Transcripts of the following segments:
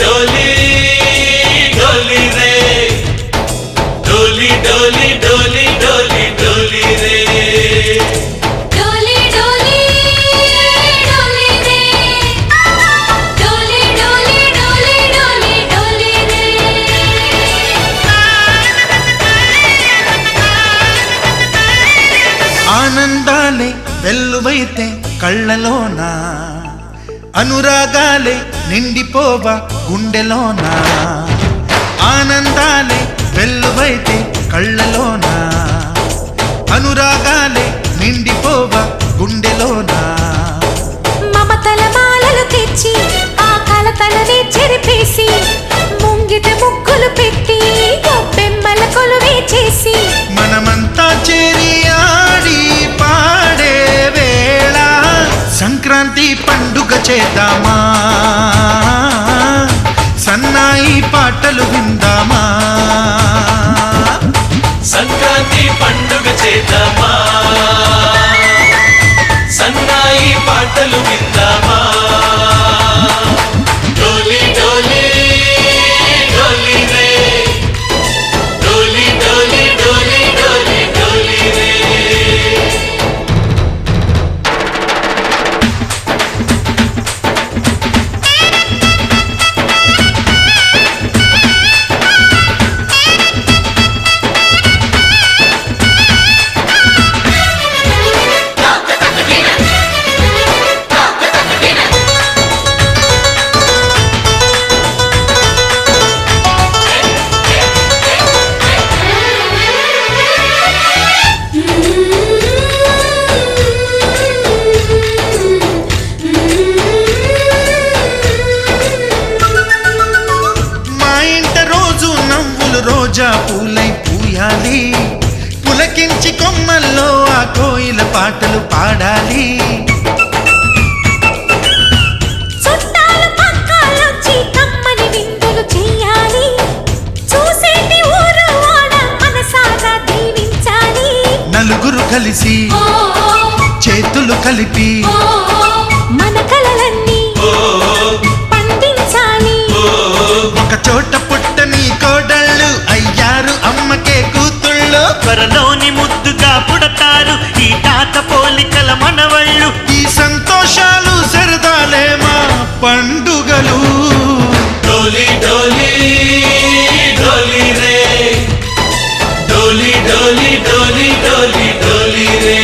डोली डोली रे डोली डोली डोली डोली डोली रे ఆనందాలే వెల్లువైతే కళ్ళలోనా అనురాగాలే నిండిపోవా గుండెలోనా ఆనందాలే వెల్లువైతే కళ్ళలోనా అనురాగాలే నిండిపోవా గుండెలోనా మమతల మాలలు తెచ్చి ఆ కలతలనే చెరిపేసి ముంగిట ముగ్గులు పెట్టి గొప్పెమ్మల కొలువే చేసి మనమంతా చేరి ఆడి పాడే వేళ సంక్రాంతి పండుగ చేద్దామా సన్నాయి పాటలు విందామా సంక్రాంతి పండుగ చేద్దామా సన్నాయి పాటలు విందామా డోలి డోలి డోలి రే డోలి డోలి డోలి డోలి డోలి రే రోజా పూలై పూయాలి పులకించి కొమ్మల్లో ఆ కోయిల పాటలు పాడాలి చుట్టాలు పక్కాలొచ్చి కమ్మని విందులు చెయ్యాలి చూసేటి ఊరు వాడ మనసారా దీవించాలి నలుగురు కలిసి చేతులు కలిపి మన కలలన్నీ పండించాలి ఒక చోట పుట్టని కోడళ్ళు అయ్యారు అమ్మకే కూతుళ్ళు త్వరలోని ముద్దుగా పుడతారు ఈ తాత పోలికల మనవళ్ళు ఈ సంతోషాలు సరదాలే మా పండుగలు డోలి డోలి డోలి రే డోలి డోలి డోలి డోలి డోలి రే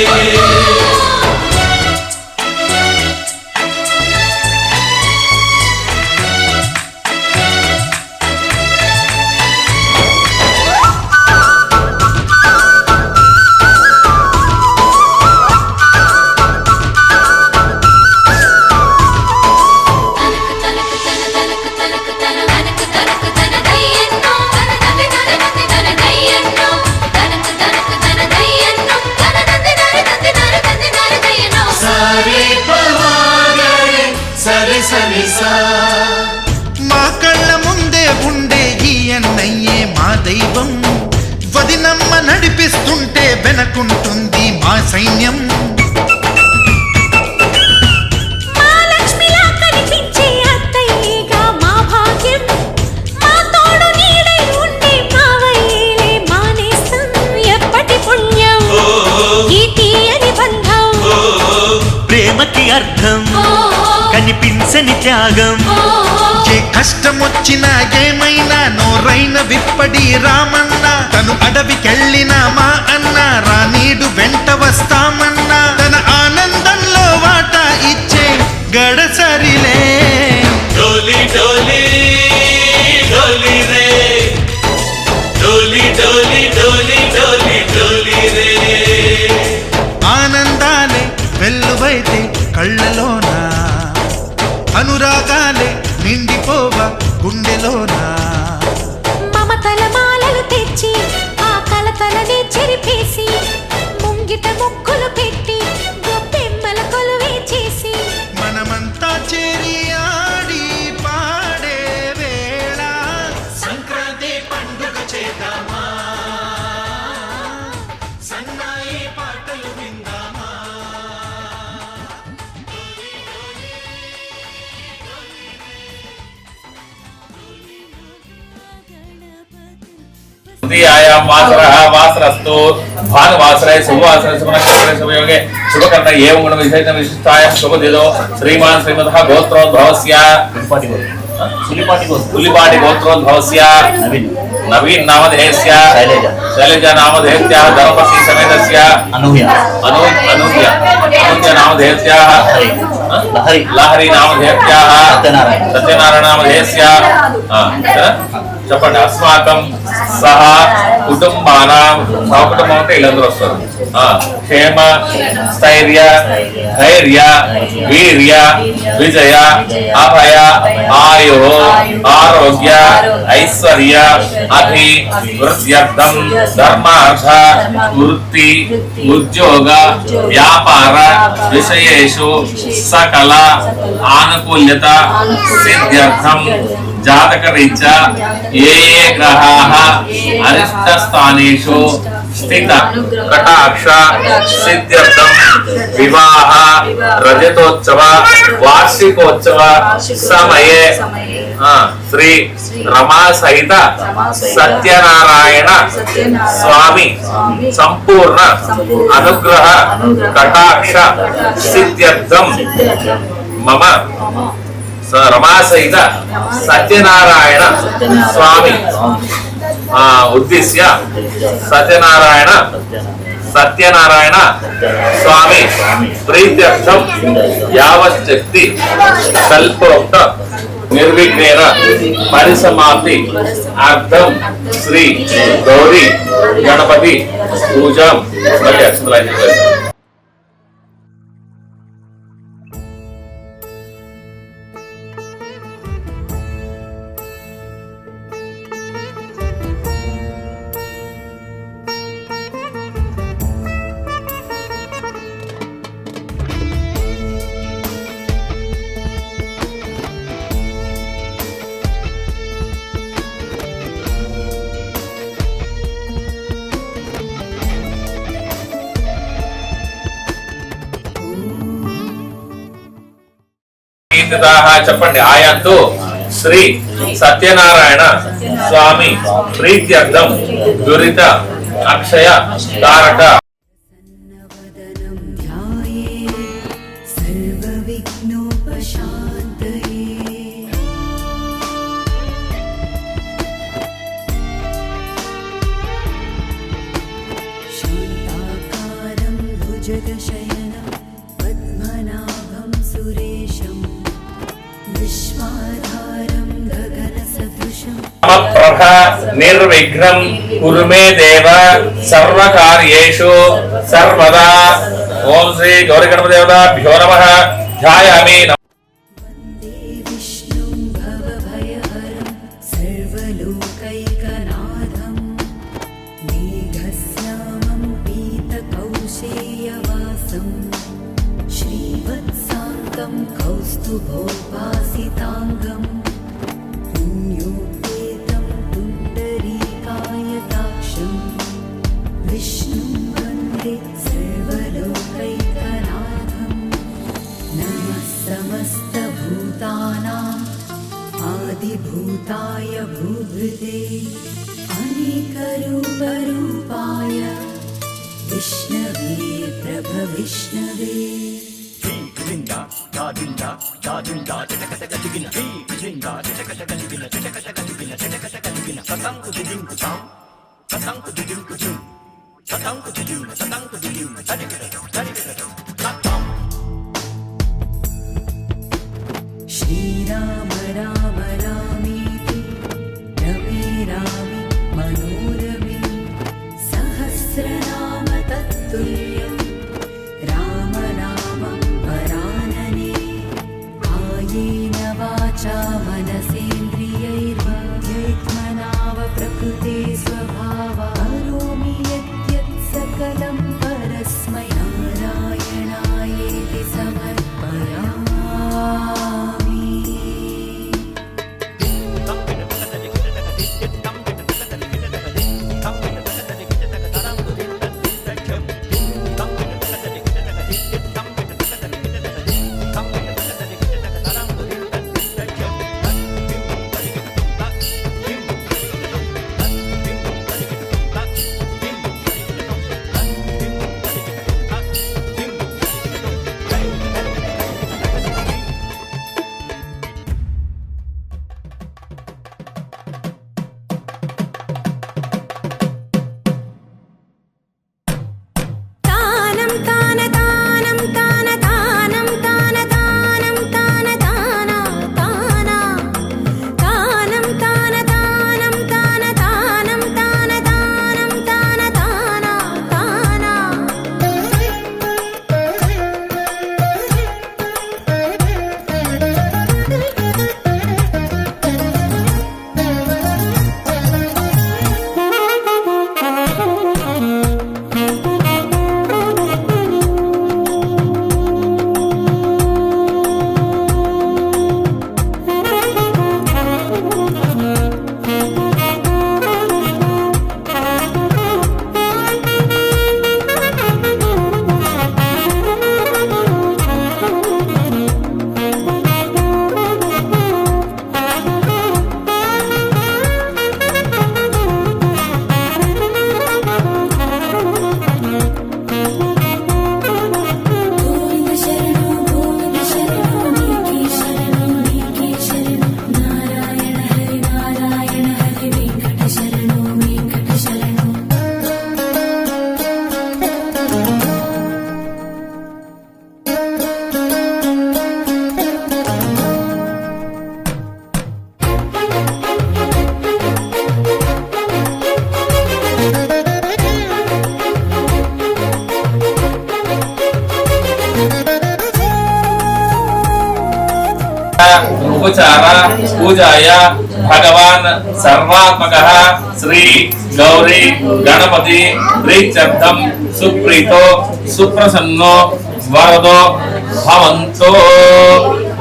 మా కళ్ళ ముందే ఉండే ఈ అన్నయ్యే మా దైవం వదినమ్మ నడిపిస్తుంటే వెనకుంటుంది మా సైన్యం మా లక్ష్మిలా కనిపించే అత్తయ్యేగా మా భాగ్యం మా తోడు నీడై ఉండే మావయ్యేలే మా నేస్తం ఎప్పటి పుణ్యం ఈ తీయని బంధం ప్రేమకి అర్థం కనిపించని త్యాగం ఏ కష్టం వచ్చినా ఏమైనా నోరైన విప్పడి రామన్న తను అడవికెళ్ళిన మా అన్న రానీడు వెంట వస్తామన్నా తన ఆనందంలో వాటా ఇచ్చే గడసరిలే డోలి డోలి డోలి రే డోలి డోలి డోలి డోలి డోలి రే ఆనందాలే వెల్లువైతే కళ్ళలోనా అనురాగాలే నిండిపోవా గుండెలోనా మమతల మాలలు తెచ్చి ఆ కలతలనే చెరిపేసి ముంగిట ముగ్గులు పెట్టి గొప్పెమ్మల కొలువే చేసి మనమంతా చేరి ఆడి పాడే వేళ సంక్రాంతి పండుగ చేద్దామా సన్నాయి పాటలు విందామా तृतीयायां वासरः वासरस्तु भानुवासरे शुभवासरे शुभनक्षत्रे शुभयोगे शुभकर्णे एवं गुणविशेषण विशिष्टायां शुभदिनो श्रीमान् श्रीमतः गोत्रोद्भवस्य पुलिपाटि गोत्रोद्भवस्य नवीन नामधेयस्य शैलजा नामधेयस्याः धर्मपत्नी समेतस्य अनुज्ञा नामधेयस्याः लहरी नामधेयस्याः सत्यनारायण नामधेयस्याः చెప్పండి अस्माकं सह कुटुंबानां सहकुटुंबం అంటే ఇల్లందరూ వస్తారు క్షేమ స్థైర్య ధైర్య వీర్య విజయ అభయ ఆయు ఆరోగ్య ఐశ్వర్య అభి వృద్ధ్యర్థం ధర్మార్థ వృత్తి ఉద్యోగ వ్యాపార విషయేషు సకల ఆనుకూల్యత సిద్ధ్యర్థం జాతకరీత్యా ఏ గ్రహాः అరిష్టస్థానేషు స్థిత కటాక్ష సిద్ధ్యర్థం వివాహ రజతోత్సవ వార్షికోత్సవ సమయే శ్రీ రమా సహిత సత్యనారాయణ స్వామి సంపూర్ణ అనుగ్రహ కటాక్ష సిద్ధ్యర్థం మమ रमा सहित सत्यनारायण स्वामी उद्देश्य सत्यनारायण स्वामी प्रीत्यर्थम यावच्छक्ति कल्पोक्त निर्विघ्नेन परिसमाप्ति अर्थम श्री गौरी गणपति पूजा చెప్పండి ఆయంతు శ్రీ సత్యనారాయణ స్వామి ప్రీత్యర్థం దురిత అక్షయ తారక प्रभ निर्विघ्नं कुरु मे देव सर्वकार्येषु सर्वदा। ओम श्री गौरी गणपति देवताभ्यो नमः। ध्यायामि। कौस्तुभोपासितांगं पुण्योपेतं पुण्डरीकायताक्षं विष्णुं वन्दे सर्वलोकैकनाथं। नमः समस्तभूतानां आदिभूताय भूभृते अनेकरूपरूपाय विष्णवे प्रभविष्णवे। श्रीराम राम रामेति रमे रामे मनोरमे सहस्रनाम तत्तुल्यं रामनामं वरानने। कायेन वाचा मनसेन्द्रियैर्वा यत्मनाव प्रकृते स्वभावा करोमि यद्यत् सकलं परस्मै नारायणायेति समर्पयामि। उपचार पूजाय भगवान सर्वात्मक श्री गौरी गणपति प्रीत्यर्थम सुप्रीतो सुप्रसन्नो वरदो भवन्तो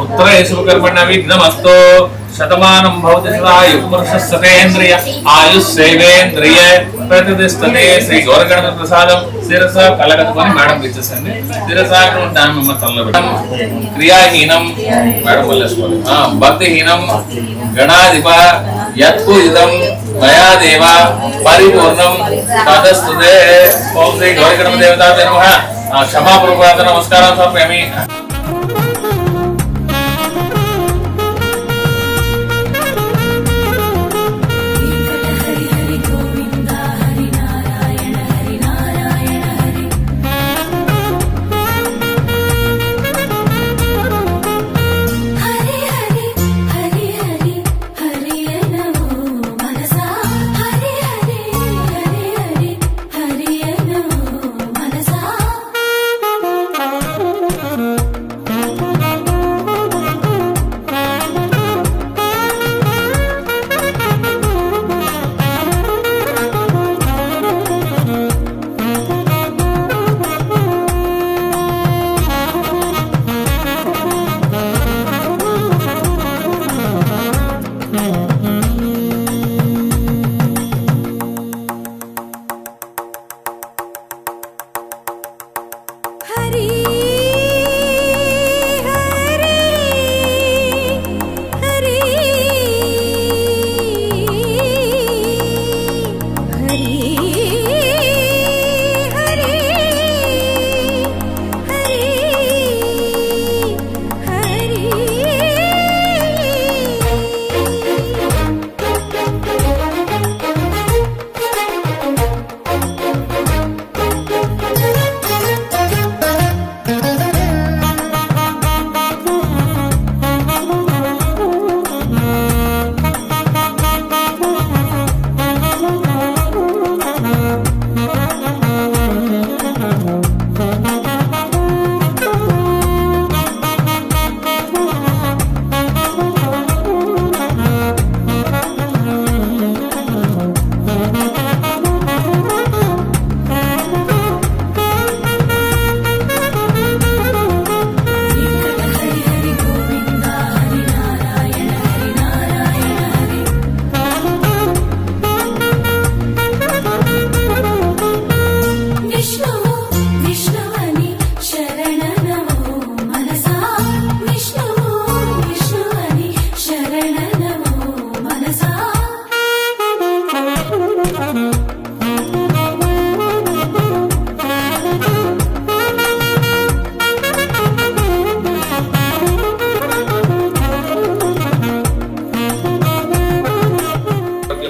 उत्तरे शुभकर्मण्य विघ्नमस्तु शतमानं भवति सदा युगपुरुषस्तेन्द्रिय आयुष्सेवेन्द्रिय प्रतिष्ठते श्री गौरगणपति प्रसादం శిరస కలగతుకొని మేడం ఇచ్చేసండి శిరస దాని మిమ్మ తల్లబెట్టం క్రియాహీనం మేడం వల్లేసుకోవాలి భక్తిహీనం గణాధిప యత్పూజితం మయా దేవ పరిపూర్ణం తదస్తుతే ఓం శ్రీ గౌరగణపతి దేవతాభ్యో నమః క్షమాపూర్వక నమస్కారం సమర్పయామి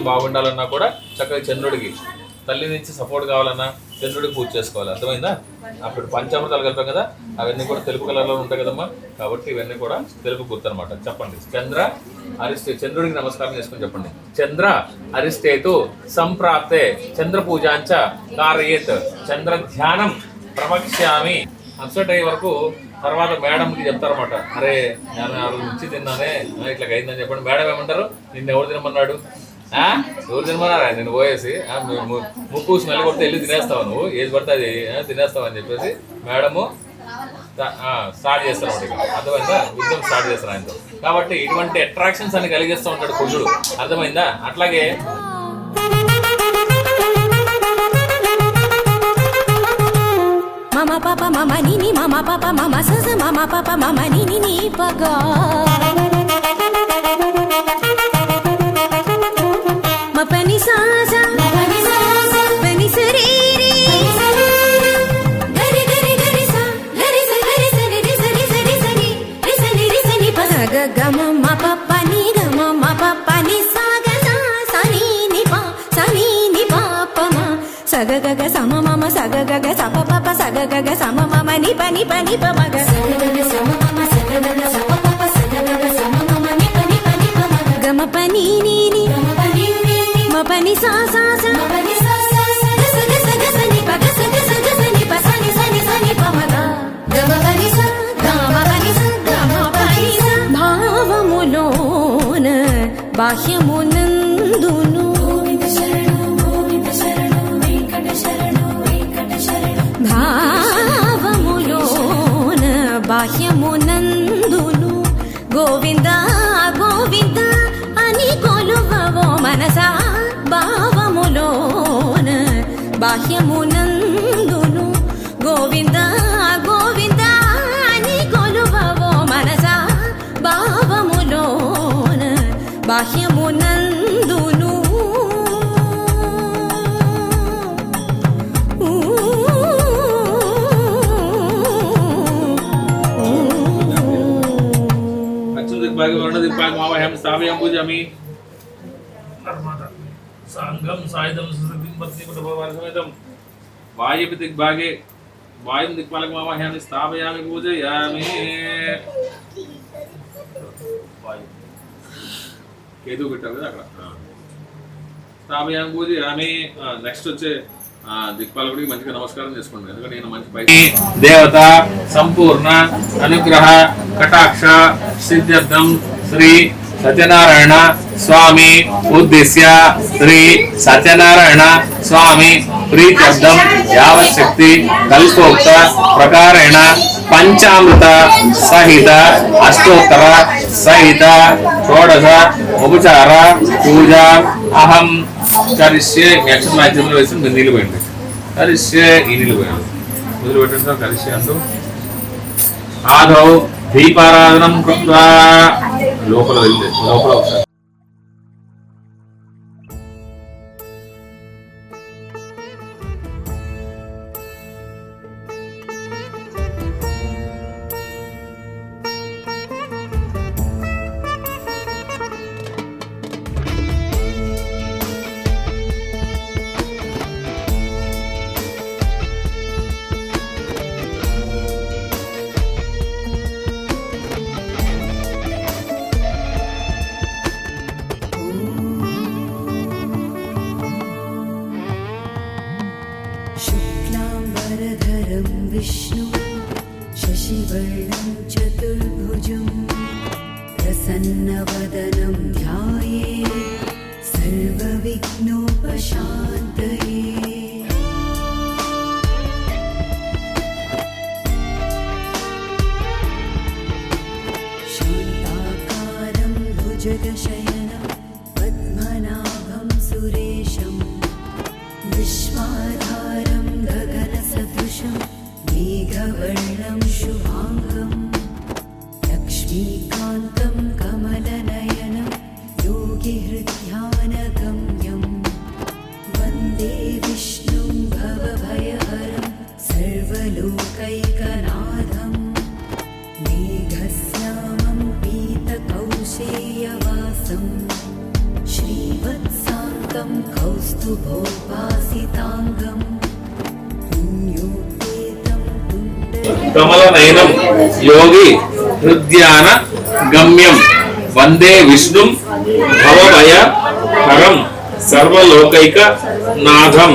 బాగుండాలన్నా కూడా చక్కగా చంద్రుడికి తల్లి నుంచి సపోర్ట్ కావాలన్నా చంద్రుడికి పూజ చేసుకోవాలి అర్థమైందా అప్పుడు పంచామృతాలు కలిపాం కదా అవన్నీ కూడా తెలుపు కలర్లో ఉంటాయి కదమ్మా కాబట్టి ఇవన్నీ కూడా తెలుపు గుర్తు అనమాట చెప్పండి చంద్ర అరిష్టే చంద్రుడికి నమస్కారం చేసుకుని చెప్పండి చంద్ర అరిష్టేతు సంప్రాప్తే చంద్ర పూజాంచ కారయేత్ చంద్ర ధ్యానం ప్రవక్ష్యామి అప్సెట్ అయ్యే వరకు తర్వాత మేడంకి చెప్తారన్నమాట అరే నేను ఆ రోజు నుంచి తిన్నానే ఇట్లా అయిందని చెప్పండి మేడం ఏమంటారు నిన్ను ఎవరు తినమన్నాడు ఎవరు తినమన్నారా నేను పోయేసి ముక్కు స్మెల్ కొడితే వెళ్ళి తినేస్తావు నువ్వు ఏది పడితే అది తినేస్తావు అని చెప్పేసి మేడము స్టార్ట్ చేస్తారు అన్నమాట అర్థమైందా యుద్ధం స్టార్ట్ చేస్తారు ఆయనతో కాబట్టి ఇటువంటి అట్రాక్షన్స్ అని కలిగిస్తూ ఉంటాడు కుజుడు అర్థమైందా అట్లాగే మమ పాప మమ నిని మమ పాప మమ సజ మమ పాప మమ నిని నీ పగా మపని సాజా పని సరీరి గరి గరి గరి సా గరి స గరి స రి స రి స రి స ని రి స ని రి స ని ప స గ గ మ మ ప ప ని గ మ మ ప ప ని సా గ సా స ని ని ప స ని ని ప ప మ స గ గ గ స మ మ మ స గ గ గ స ప ప ప స గ గ గ స మ మ మ ని ప ని ప ని ప మ గ స గ గ గ స మ మ మ స గ గ గ స ప ప ప స గ గ గ స మ మ మ ని ప ని ప ని ప మ గ గ మ ప ని ని ని మ ప ని సా సా సా మ ప ని సా సా సా గ స గ స గ స ని ప గ స గ స గ స ని ప స ని స ని స ని ప మ గ గ మ ప ని సా గ మ ప ని సా గ మ ప ని సా భావ బాహ్యమునందును భావములోన బాహ్యమునందును గోవింద గోవింద అని కొలువవో మనసా భావములోన బాహ్యమునందును గోవింద గోవింద అని కొలువవో మనసా భావములోన బాహ్యమునందును దిగ్భాగం స్థాపయాం పూజామి సంఘం సాయుధం సమేతం వాయుపి దిగ్భాగే వాయుం దిక్పాలకమావాహయామి స్థాపయామి పూజయామి కేతు పెట్టారు కదా అక్కడ స్థాపయామి పూజయామి. నెక్స్ట్ వచ్చే దిక్పాలకుడికి మంచిగా నమస్కారం చేసుకోండి, ఎందుకంటే నేను మంచి బయట దేవత సంపూర్ణ అనుగ్రహ కటాక్ష సిద్ధ్యర్థం శ్రీ సత్యనారాయణ స్వామి ఉద్దేశ్య శ్రీ సత్యనారాయణ స్వామి ప్రీత్యర్థం యావశక్తి కల్పోక్త ప్రకారేణ పంచామృత సహిత అష్టోత్తర సహిత షోడశ ఉపచార పూజ అహం కరిష్యే. మీ అక్షరం రాజ్యంలో వేసి మీరు నీళ్ళు పోయండి. కరిష్యే ఈ నీళ్ళు పోయండి, మొదలు పెట్టండి సార్. కరిష్యే అంటూ ఆదౌ దీపారాధనం కృత్వా లోపల వెళ్ళి లోపల ఒకసారి शुक्लाम्बरधरं विष्णु शशिवर्णं चतुर्भुजं प्रसन्नवदनं ध्यायेत् सर्वविघ्नोपशान्तये. शान्ताकारं भुजगशयनं पद्मनाभं सुरेशं विश्वाधारं गगनसदृशं मेघवर्णं शुभाङ्गं लक्ष्मीकान्तं कमलनयनं योगिहृद्ध्यानगम्यं वन्दे विष्णुं भवभयहरं सर्वलोकैकनाथं मेघश्यामं पीतकौशेयवासं श्रीवत्साङ्गं कौस्तुभोपासिताङ्गं पुण्योपेतं కమల నయనం యోగి హృద్యాన గమ్యం వందే విష్ణుం భవభయ హరం సర్వలోకైక నాథం.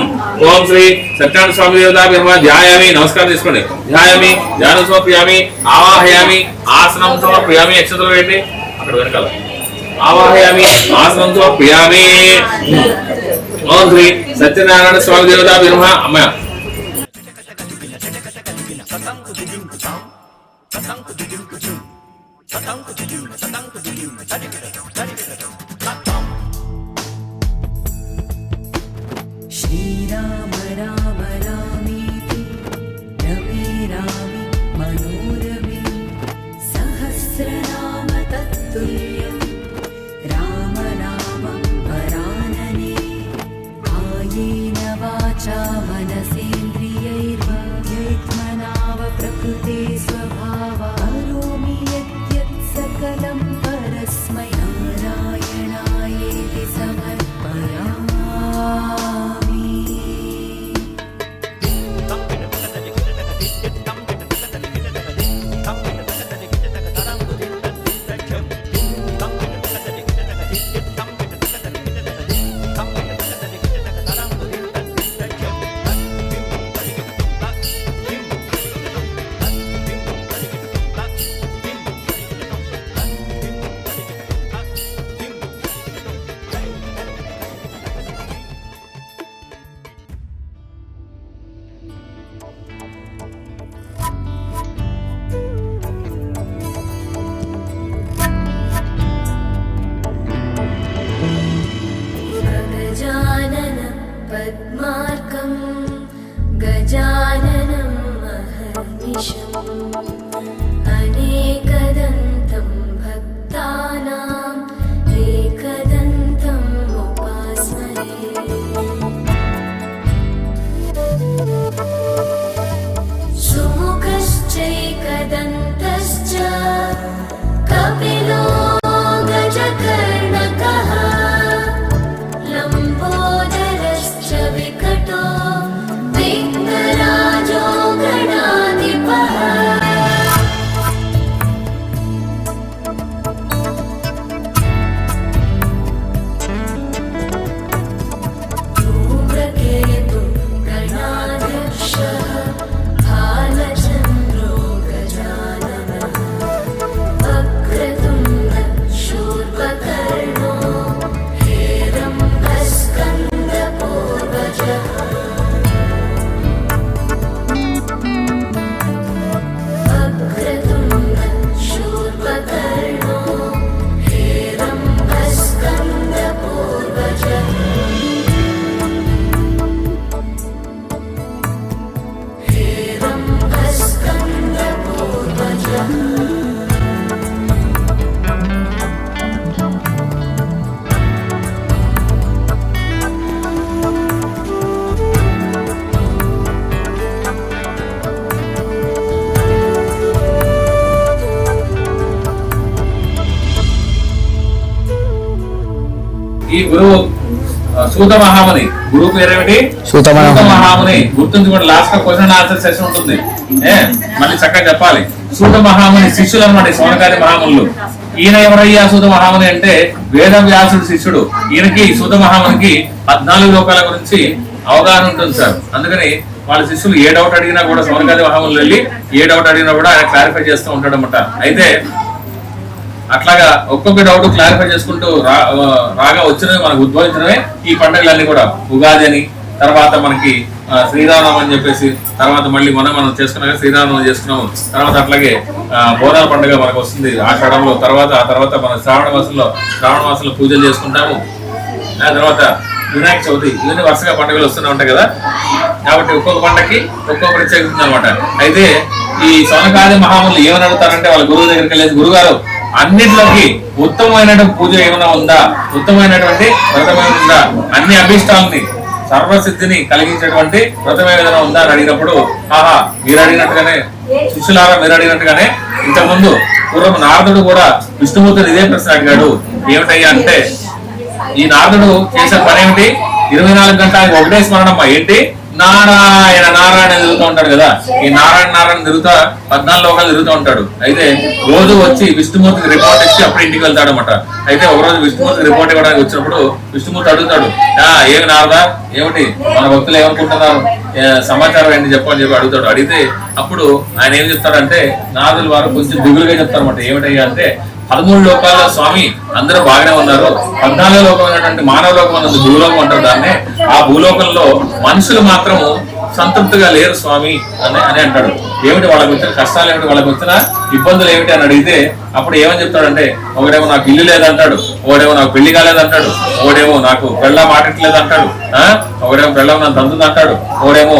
ఓం శ్రీ సత్యనారాయణ స్వామి దేవతాభ్యర్మ ధ్యాయామి. నమస్కారం చేసుకోండి. ధ్యాయామి, ధ్యానం సమర్పయామి, ఆవాహయామి, ఆసనం సమర్పయామి. అక్షతలు వేయండి అక్కడ వెనకాల. ఆవాహయామి, ఆసనం సమర్పయామి. ఓం శ్రీ సత్యనారాయణ స్వామి దేవతాభ్యర్మ. అమ్మాయ श्रीराम राम रामेति रमे रामे मनोरमे सहस्रनाम तत्तुल्यं रामनामं वरानने. कायेन वाचा मनसेन्द्रियैर्वा यत्मनाव प्रकृते स्वभावा करोमि यद्यत् सकलं परस्मै नारायणायेति समर्पयामि. ఈ గురువు సూత మహాముని, గురువు పేరేమిటి? సూత మహాముని. గుర్తుంచుకోండి, లాస్ట్ క్వశ్చన్ ఆన్సర్ సెషన్ ఉంటుంది, మళ్ళీ చక్కగా చెప్పాలి. సూత మహాముని శిష్యులు అన్నమాట సౌనకాది మహామునులు. ఈయన ఎవరయ్యా సూత మహాముని అంటే వేద వ్యాసుడు శిష్యుడు. ఈయనకి సూత మహామునికి 14 లోకాల గురించి అవగాహన ఉంటుంది సార్. అందుకని వాళ్ళ శిష్యులు ఏ డౌట్ అడిగినా కూడా సౌనకాది మహామునులు వెళ్ళి ఏ డౌట్ అడిగినా కూడా ఆయన క్లారిఫై చేస్తూ ఉంటాడు అనమాట. అయితే అట్లాగా ఒక్కొక్క డౌట్ క్లారిఫై చేసుకుంటూ రాగా వచ్చినవి మనకు ఉద్భవించినవే ఈ పండుగలన్నీ కూడా. ఉగాది అని, తర్వాత మనకి శ్రీరామనవమి అని చెప్పేసి, తర్వాత మళ్ళీ మనం చేసుకున్నాక శ్రీరామనవమి చేసుకున్నాము. తర్వాత అట్లాగే బోనాల పండుగ మనకు వస్తుంది ఆషాఢంలో. ఆ తర్వాత మన శ్రావణ మాసంలో పూజలు చేసుకుంటాము. ఆ తర్వాత వినాయక చవితి, ఇవన్నీ వరుసగా పండుగలు వస్తూనే ఉంటాయి కదా. కాబట్టి ఒక్కొక్క పండుగకి ఒక్కొక్క ప్రత్యేకత ఉంది అనమాట. అయితే ఈ సౌనకాది మహాములు ఏమని అడుగుతారంటే వాళ్ళ గురువు దగ్గరికి వెళ్ళేసి, గురుగారు అన్నింటిలోకి ఉత్తమమైనటువంటి పూజ ఏమైనా ఉందా, ఉత్తమమైనటువంటి వ్రతమైన ఉందా, అన్ని అభీష్టాలని సర్వసిద్ధిని కలిగించేటువంటి వ్రతమే ఏదైనా ఉందా అని అడిగినప్పుడు, ఆహా మీరు అడిగినట్టుగానే శిష్యులారా మీరు అడిగినట్టుగానే ఇంతకుముందు పూర్వం నారదుడు కూడా విష్ణుమూర్తిని ఇదే ప్రశ్న అడిగాడు. ఏమిటయ్యా అంటే, ఈ నారదుడు చేసే పని ఏమిటి? 24 గంటలకు ఒకటే స్మరణమ్మ. ఏంటి? నారాయణ నారాయణ తిరుగుతూ ఉంటాడు కదా. ఈ నారాయణ తిరుగుతా 14 లోకాలు తిరుగుతూ ఉంటాడు. అయితే రోజు వచ్చి విష్ణుమూర్తికి రిపోర్ట్ ఇచ్చి అప్పుడు ఇంటికి వెళ్తాడు అనమాట. అయితే ఒకరోజు విష్ణుమూర్తికి రిపోర్ట్ ఇవ్వడానికి వచ్చినప్పుడు విష్ణుమూర్తి అడుగుతాడు, ఏమి నారదా, ఏమిటి మన భక్తులు ఏమనుకుంటున్నారు, సమాచారం ఏంటి చెప్పని చెప్పి అడుగుతాడు. అడిగితే అప్పుడు ఆయన ఏం చెప్తాడంటే, నారదుల వారు కొంచెం దిగులుగా చెప్తారు అనమాట. ఏమిటయ్యా అంటే, 13 లోకాల్లో స్వామి అందరూ బాగానే ఉన్నారు, 14 లోకం అయినటువంటి మానవ లోకం అన్నది భూలోకం అంటారు దాన్ని. ఆ భూలోకంలో మనుషులు మాత్రము సంతృప్తిగా లేరు స్వామి అని అంటాడు. ఏమిటి వాళ్ళకి వచ్చిన కష్టాలు, ఏమిటి వాళ్ళకి వచ్చిన ఇబ్బందులు ఏమిటి అని అడిగితే అప్పుడు ఏమని చెప్తాడంటే, ఒకడేమో నాకు ఇల్లు లేదంటాడు, ఒకడేమో నాకు పెళ్లి కాలేదంటాడు, ఒకడేమో నాకు పెళ్ళ మాటట్లేదు అంటాడు, ఒకడేమో పెళ్ళం నన్ను తంతుంది అంటాడు, ఒకడేమో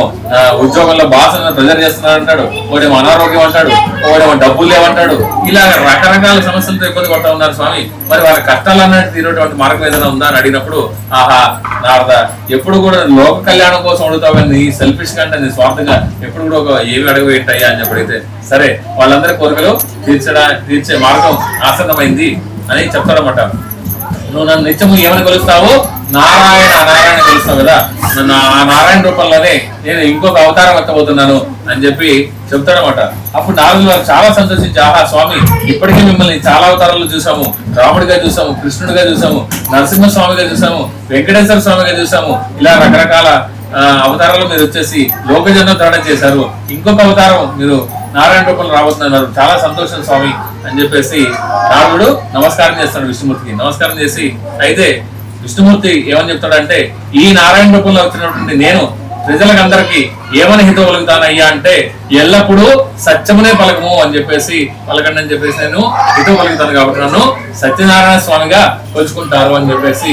ఉద్యోగంలో బాస్ ప్రెజర్ చేస్తున్నాడు అంటాడు, ఒకడేమో అనారోగ్యం అంటాడు, ఒకడేమో డబ్బులు లేవంటాడు. ఇలా రకరకాల సమస్యలతో ఇబ్బంది పడుతూ ఉన్నారు స్వామి. మరి వాళ్ళ కష్టాలు అన్నట్టు తీరేటువంటి మార్గం ఏదైనా ఉందా అని అడిగినప్పుడు, ఆహా నారద, ఎప్పుడు కూడా లోక కళ్యాణం కోసం అడుగుతావు కానీ నీ సెల్ఫిష్ గా అంటే నీ స్వార్థంగా ఎప్పుడు కూడా ఏమి అడగవేంటయ్యా అని చెప్పి అడిగితే, సరే వాళ్ళందరి కోరికలు తీర్చే మార్గం ఆసన్నమైంది అని చెప్తాడన్నమాట. నువ్వు నన్ను నిత్యము ఏమని కొలుస్తావు? నారాయణ కొలుస్తావు కదా. నన్ను ఆ నారాయణ రూపంలోనే నేను ఇంకొక అవతారం ఎత్తబోతున్నాను అని చెప్పి చెప్తాడనమాట. అప్పుడు నారదులు వారు చాలా సంతోషించి, ఆహా స్వామి, ఇప్పటికే మిమ్మల్ని చాలా అవతారాలు చూసాము, రాముడిగా చూసాము, కృష్ణుడిగా చూసాము, నరసింహస్వామిగా చూసాము, వెంకటేశ్వర స్వామిగా చూసాము. ఇలా రకరకాల అవతారాలు మీరు వచ్చేసి లోకజనోద్ధరణ చేశారు. ఇంకొక అవతారం మీరు నారాయణ రూపంలో రాబోతున్నారు, చాలా సంతోషం స్వామి అని చెప్పేసి నారదుడు నమస్కారం చేస్తాడు విష్ణుమూర్తికి. నమస్కారం చేసి, అయితే విష్ణుమూర్తి ఏమని చెప్తాడంటే, ఈ నారాయణ రూపంలో వచ్చినటువంటి నేను ప్రజలకందరికి ఏమని హితం పలుకుతానయ్యా అంటే, ఎల్లప్పుడూ సత్యమునే పలకము అని చెప్పేసి పలకండి అని చెప్పేసి నేను హితం పలుకుతాను, కాబట్టి నన్ను సత్యనారాయణ స్వామిగా కొలుచుకుంటారు అని చెప్పేసి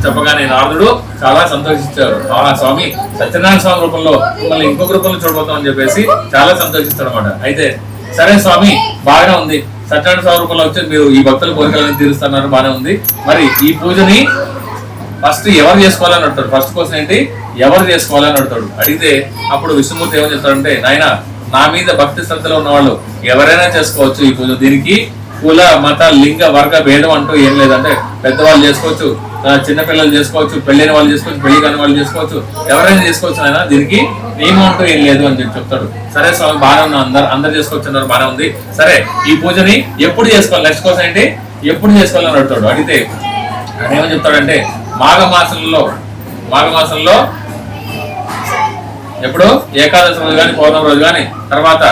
చెప్పగానే నారదుడు చాలా సంతోషించారు. ఆహా స్వామి, సత్యనారాయణ స్వామి రూపంలో మిమ్మల్ని ఇంకొక రూపంలో చూడబోతాం అని చెప్పేసి చాలా సంతోషిస్తాడు అనమాట. అయితే సరే స్వామి, బాగానే ఉంది, సత్యనారాయణ స్వామి రూపంలో వచ్చి మీరు ఈ భక్తుల కోరికలను తీరుస్తున్నారు, బాగానే ఉంది. మరి ఈ పూజని ఫస్ట్ ఎవరు చేసుకోవాలని అడుగుతాడు. ఫస్ట్ క్వశ్చన్ ఏంటి? ఎవరు చేసుకోవాలని అడుగుతాడు. అడిగితే అప్పుడు విష్ణుమూర్తి ఏమని చెప్తాడంటే, నాయన నా మీద భక్తి శ్రద్ధలో ఉన్న వాళ్ళు ఎవరైనా చేసుకోవచ్చు ఈ పూజ. దీనికి కుల మత లింగ వర్గ భేదం అంటూ ఏం లేదంటే, పెద్దవాళ్ళు చేసుకోవచ్చు, చిన్నపిల్లలు చేసుకోవచ్చు, పెళ్ళైన వాళ్ళు చేసుకోవచ్చు, పెళ్లి కాని వాళ్ళు చేసుకోవచ్చు, ఎవరైనా చేసుకోవచ్చు ఆయన, దీనికి నియమం అంటూ ఏం లేదు అని చెప్తాడు. సరే స్వామి, బాగానే ఉన్నా, అందరు చేసుకోవచ్చు అన్నారు, బాగానే ఉంది. సరే ఈ పూజని ఎప్పుడు చేసుకోవాలి? నెక్స్ట్ క్వశ్చన్ ఏంటి? ఎప్పుడు చేసుకోవాలని అడుగుతాడు. అడిగితే ఆయన ఏమని చెప్తాడంటే, మాఘమాసంలో ఎప్పుడు ఏకాదశి రోజు కానీ పౌర్ణమి రోజు కానీ, తర్వాత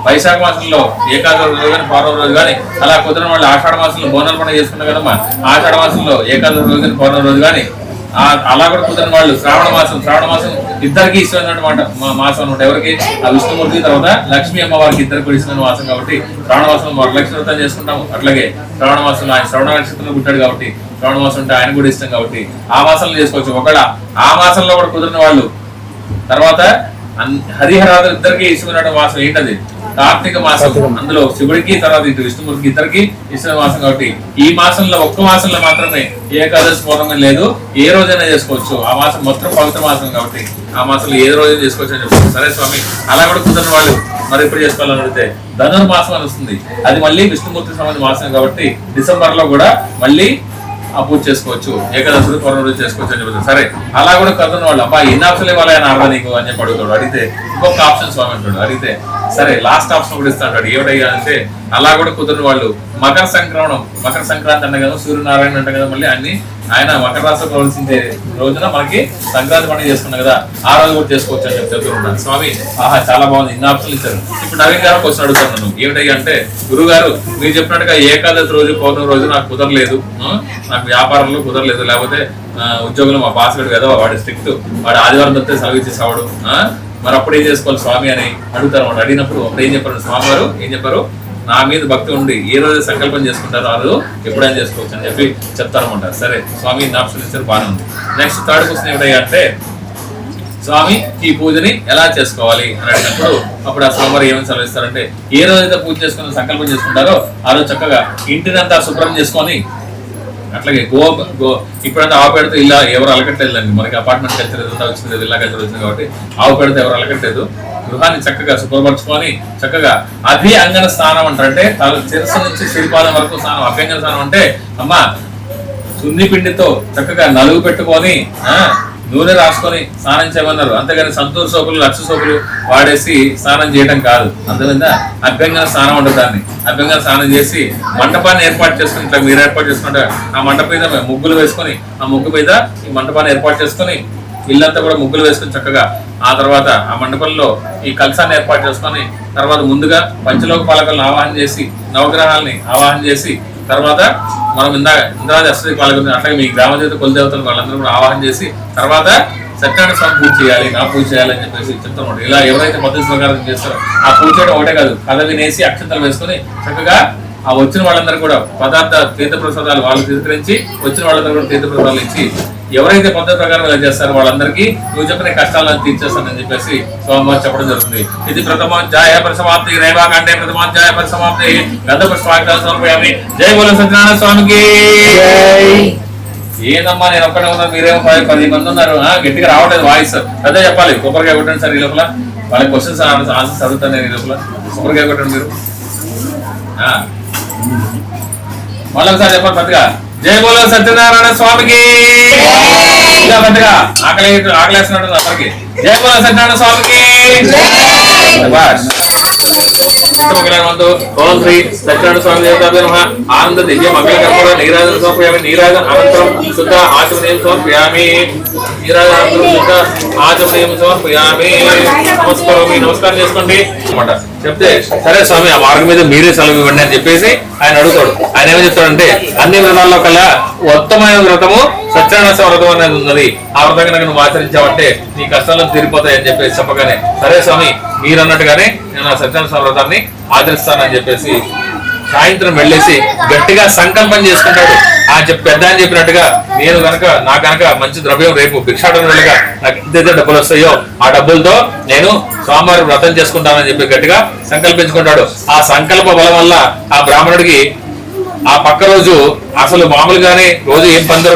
వైశాఖ మాసంలో ఏకాదశి రోజు కానీ పౌర్ణమి రోజు కానీ, అలా కుదిరిన వాళ్ళు ఆషాఢ మాసంలో బోనాలు పండుగ చేసుకున్నారు కదమ్మా, ఆషాఢ మాసంలో ఏకాదశి రోజు కానీ పౌర్ణమి రోజు కానీ, అలా కూడా కుదిరిన వాళ్ళు శ్రావణ మాసం ఇద్దరికి ఇష్టమైనటువంటి మాసం అనమాట. ఎవరికి? ఆ విష్ణుమూర్తి, తర్వాత లక్ష్మీ అమ్మవారికి ఇద్దరు కూడా ఇష్టమైన మాసం కాబట్టి శ్రావణ మాసం వరలక్ష్మి వ్రతం చేసుకుంటాము. అట్లాగే శ్రావణ మాసంలో ఆయన శ్రవణ నక్షత్రంలో పుట్టాడు కాబట్టి శ్రావణ మాసం అంటే ఆయన కూడా ఇష్టం కాబట్టి ఆ మాసంలో చేసుకోవచ్చు. ఒకవేళ ఆ మాసంలో కూడా కుదిరిన వాళ్ళు, తర్వాత హరిహరాదులు ఇద్దరికి ఇష్టమైన మాసం ఏంటది? కార్తీక మాసం. అందులో శివుడికి తర్వాత ఇటు విష్ణుమూర్తికి ఇద్దరికి ఇష్టమైన మాసం కాబట్టి ఈ మాసంలో ఒక్క మాసంలో మాత్రమే ఏకాదశి పౌర్ణమి లేదు, ఏ రోజైనా చేసుకోవచ్చు. ఆ మాసం మొత్తం పవిత్ర మాసం కాబట్టి ఆ మాసంలో ఏ రోజైనా చేసుకోవచ్చు అని చెప్పారు. సరే స్వామి, అలా కూడా కుదిరిన వాళ్ళు మరి ఎప్పుడు చేసుకోవాలని అడిగితే ధనుర్మాసం అని వస్తుంది. అది మళ్ళీ విష్ణుమూర్తి సంబంధించిన మాసం కాబట్టి డిసెంబర్ లో కూడా మళ్ళీ ఆ పూజ చేసుకోవచ్చు, ఏకాదశి రోజు పౌర్ణమి రోజు చేసుకోవచ్చు అని చెప్తారు. సరే అలా కూడా కదున్న వాళ్ళు అబ్బా ఎన్ని ఆప్షన్లు ఇవ్వాలి అని అర్థం నీకు అని చెప్పి అడుగుతాడు. అడిగితే ఇంకొక ఆప్షన్ స్వామి అంటాడు. అడిగితే సరే లాస్ట్ ఆప్షన్ కూడా ఇస్తా అంటాడు. ఏమిటయ్యా అంటే అలా కూడా కుదిరిన వాళ్ళు మకర సంక్రాంతి అంటే కదా, సూర్యనారాయణ అంటే కదా, మళ్ళీ అన్ని ఆయన మకర రాశి ప్రవేశించే రోజున మనకి సంక్రాంతి పండుగ చేసుకున్నాం కదా, ఆ రోజు కూడా చేసుకోవచ్చు అని చెప్పి చెప్తున్నాను. స్వామి ఆహా చాలా బాగుంది, ఇన్ని ఆప్షన్లు ఇచ్చారు. ఇప్పుడు నవీన్ గారు క్వశ్చన్ అడుగుతున్నాను. ఏమిటయ్యా అంటే గురువు గారు మీరు చెప్పినట్టుగా ఏకాదశి రోజు పౌర్ణమి రోజు నాకు కుదరలేదు, నాకు వ్యాపారంలో కుదరలేదు, లేకపోతే ఉద్యోగంలో మా బాస్ గడు కదా వాడు స్ట్రిక్ట్, వాడు ఆదివారం తప్పితే సెలవు ఇచ్చేసావాడు, మరి అప్పుడు ఏం చేసుకోవాలి స్వామి అని అడుగుతారు అన్నమాట. అడిగినప్పుడు అప్పుడు ఏం చెప్పారు స్వామి వారు, ఏం చెప్పారు, నా మీద భక్తి ఉండి ఏ రోజు సంకల్పం చేసుకుంటారో ఆ రోజు ఎప్పుడైనా చేసుకోవచ్చు అని చెప్పి చెప్తారన్నమాట. సరే స్వామి ఇన్ని ఆప్షన్ ఇచ్చారు, బాగానే ఉంది. నెక్స్ట్ థర్డ్ క్వశ్చన్ ఏమిటయ్యా అంటే స్వామి ఈ పూజని ఎలా చేసుకోవాలి అని అడిగినప్పుడు అప్పుడు ఆ స్వామివారు ఏమని సెలవిస్తారంటే ఏ రోజైతే పూజ చేసుకుని సంకల్పం చేసుకుంటారో ఆ రోజు చక్కగా ఇంటినంతా శుభ్రం చేసుకొని, అట్లాగే ఇప్పుడంతా ఆవు పెడితే ఇలా ఎవరు అలకట్లేదండి, మనకి అపార్ట్మెంట్ కల్చర్ వచ్చింది, ఇల్లా కల్చర్ వచ్చింది కాబట్టి ఆవు పెడితే ఎవరు అలకట్లేదు. గృహాన్ని చక్కగా శుభ్రపరచుకొని చక్కగా అభ్యంగన స్నానం అంటే శిరస్సు నుంచి శ్రీపాదం వరకు స్నానం. అభ్యంగన స్నానం అంటే అమ్మా సున్ని పిండితో చక్కగా నలుగు పెట్టుకొని నూనె రాసుకొని స్నానం చేయమన్నారు. అంతేగాని సంతూర్ సోపులు, లక్ష సోపులు వాడేసి స్నానం చేయడం కాదు. అంతేవిధంగా అభ్యంగన స్నానం ఉంటుంది. దాన్ని అభ్యంగన స్నానం చేసి మంటపాన్ని ఏర్పాటు చేసుకుని, ఇట్లా మీరు ఏర్పాటు చేసుకుంటే ఆ మంటపం మీద ముగ్గులు వేసుకొని, ఆ ముగ్గు మీద ఈ మంటపాన్ని ఏర్పాటు చేసుకొని ఇల్లంతా కూడా ముగ్గులు వేసుకొని చక్కగా ఆ తర్వాత ఆ మండపంలో ఈ కలశాన్ని ఏర్పాటు చేసుకొని తర్వాత ముందుగా పంచలోక పాలకులను ఆవాహన చేసి, నవగ్రహాలని ఆవాహన చేసి, తర్వాత మనం ఇంద్రాది అష్టది పాలకులు అట్లాగే మీ గ్రామ దేవత కులదేవతలు వాళ్ళందరూ కూడా ఆవాహన చేసి తర్వాత సత్యనారాయణ స్వామి పూజ చేయాలి, నా పూజ చేయాలి అని చెప్పేసి చెప్తాను. ఇలా ఎవరైతే పద్ధతి ప్రకారం చేస్తారో ఆ పూజ చేయడం ఒకటే కాదు, కథ వినేసి అక్షంతలు వేసుకొని చక్కగా ఆ వచ్చిన వాళ్ళందరూ కూడా తీర్థప్రసాదాలు వాళ్ళు స్వీకరించి వచ్చిన వాళ్ళందరూ కూడా తీర్థప్రసాదాలు ఇచ్చి ఎవరైతే పద్ధతి ప్రకారం ఇలా చేస్తారో వాళ్ళందరికీ నువ్వు చెప్పిన కష్టాలను తీర్చేస్తానని చెప్పేసి స్వామివారు చెప్పడం జరుగుతుంది. ఇది ప్రథమాధ్యాయ పరిసమాప్తి, రేవాకంటే ప్రథమాధ్యాయ పరిసమాప్తి, గంధ పుష్పాక్షరాలు సమర్పయామి. జై బోలో సత్యనారాయణ స్వామికి. ఏందమ్మా నేను ఒక్కడే ఉన్నా, మీరేమో 10 మంది ఉన్నారు, గట్టిగా రావట్లేదు వాయిస్, అదే చెప్పాలి. కొబ్బరికాయ కొట్టండి సార్ ఈ లోపల, వాళ్ళ క్వశ్చన్స్ ఆన్సర్స్ అడుగుతాను నేను ఈ లోపల. కొబ్బరికాయ కొట్టండి మీరు. మళ్ళొకసారి చెప్పండి పెద్దగా, జై బోలో సత్యనారాయణ స్వామికి. ఇలా పెద్దగా ఆకలేస్తున్నాడు అందరికి. జై బోలో సత్యనారాయణ స్వామికి. ఓం శ్రీ సత్యనారాయణ స్వామి దేవతాభ్యో నమః. ఆనంద దివ్య మంగళ కర్పూర నీరాజన సమర్పయామి. నీరాజన అనంతరం శుద్ధ ఆచమనీయం సమర్పయామి. నీరాజన శుద్ధ ఆచమనీయం సమర్పయామి. నమస్కారం చేసుకోండి అన్నమాట. చెప్తే సరే స్వామి ఆ మార్గం మీద మీరే సెలవు ఇవ్వండి అని చెప్పేసి ఆయన అడుగుతాడు. ఆయన ఏమని చెప్తాడంటే అన్ని వ్రతాల్లో కల్లా ఉత్తమమైన వ్రతము సత్యనారాయణ వ్రతం అనేది ఉన్నది. ఆ వ్రతం కనుక నువ్వు ఆచరించావంటే నీ కష్టాలను తీరిపోతాయి అని చెప్పేసి చెప్పగానే సరే స్వామి మీరు అన్నట్టుగానే నేను ఆ సత్యనారాయణ వ్రతాన్ని ఆచరిస్తానని చెప్పేసి సాయంత్రం వెళ్ళేసి గట్టిగా సంకల్పం చేసుకుంటాడు. పెద్ద అని చెప్పినట్టుగా నేను నా కనుక మంచి ద్రవ్యం రేపు భిక్షాటన వెళ్ళగా నాకు ఎంతైతే డబ్బులు వస్తాయో ఆ డబ్బులతో నేను స్వామివారి వ్రతం చేసుకుంటానని చెప్పి గట్టిగా సంకల్పించుకుంటాడు. ఆ సంకల్ప బలం వల్ల ఆ బ్రాహ్మణుడికి ఆ పక్క రోజు అసలు మామూలుగానే రోజు ఏం పంతులు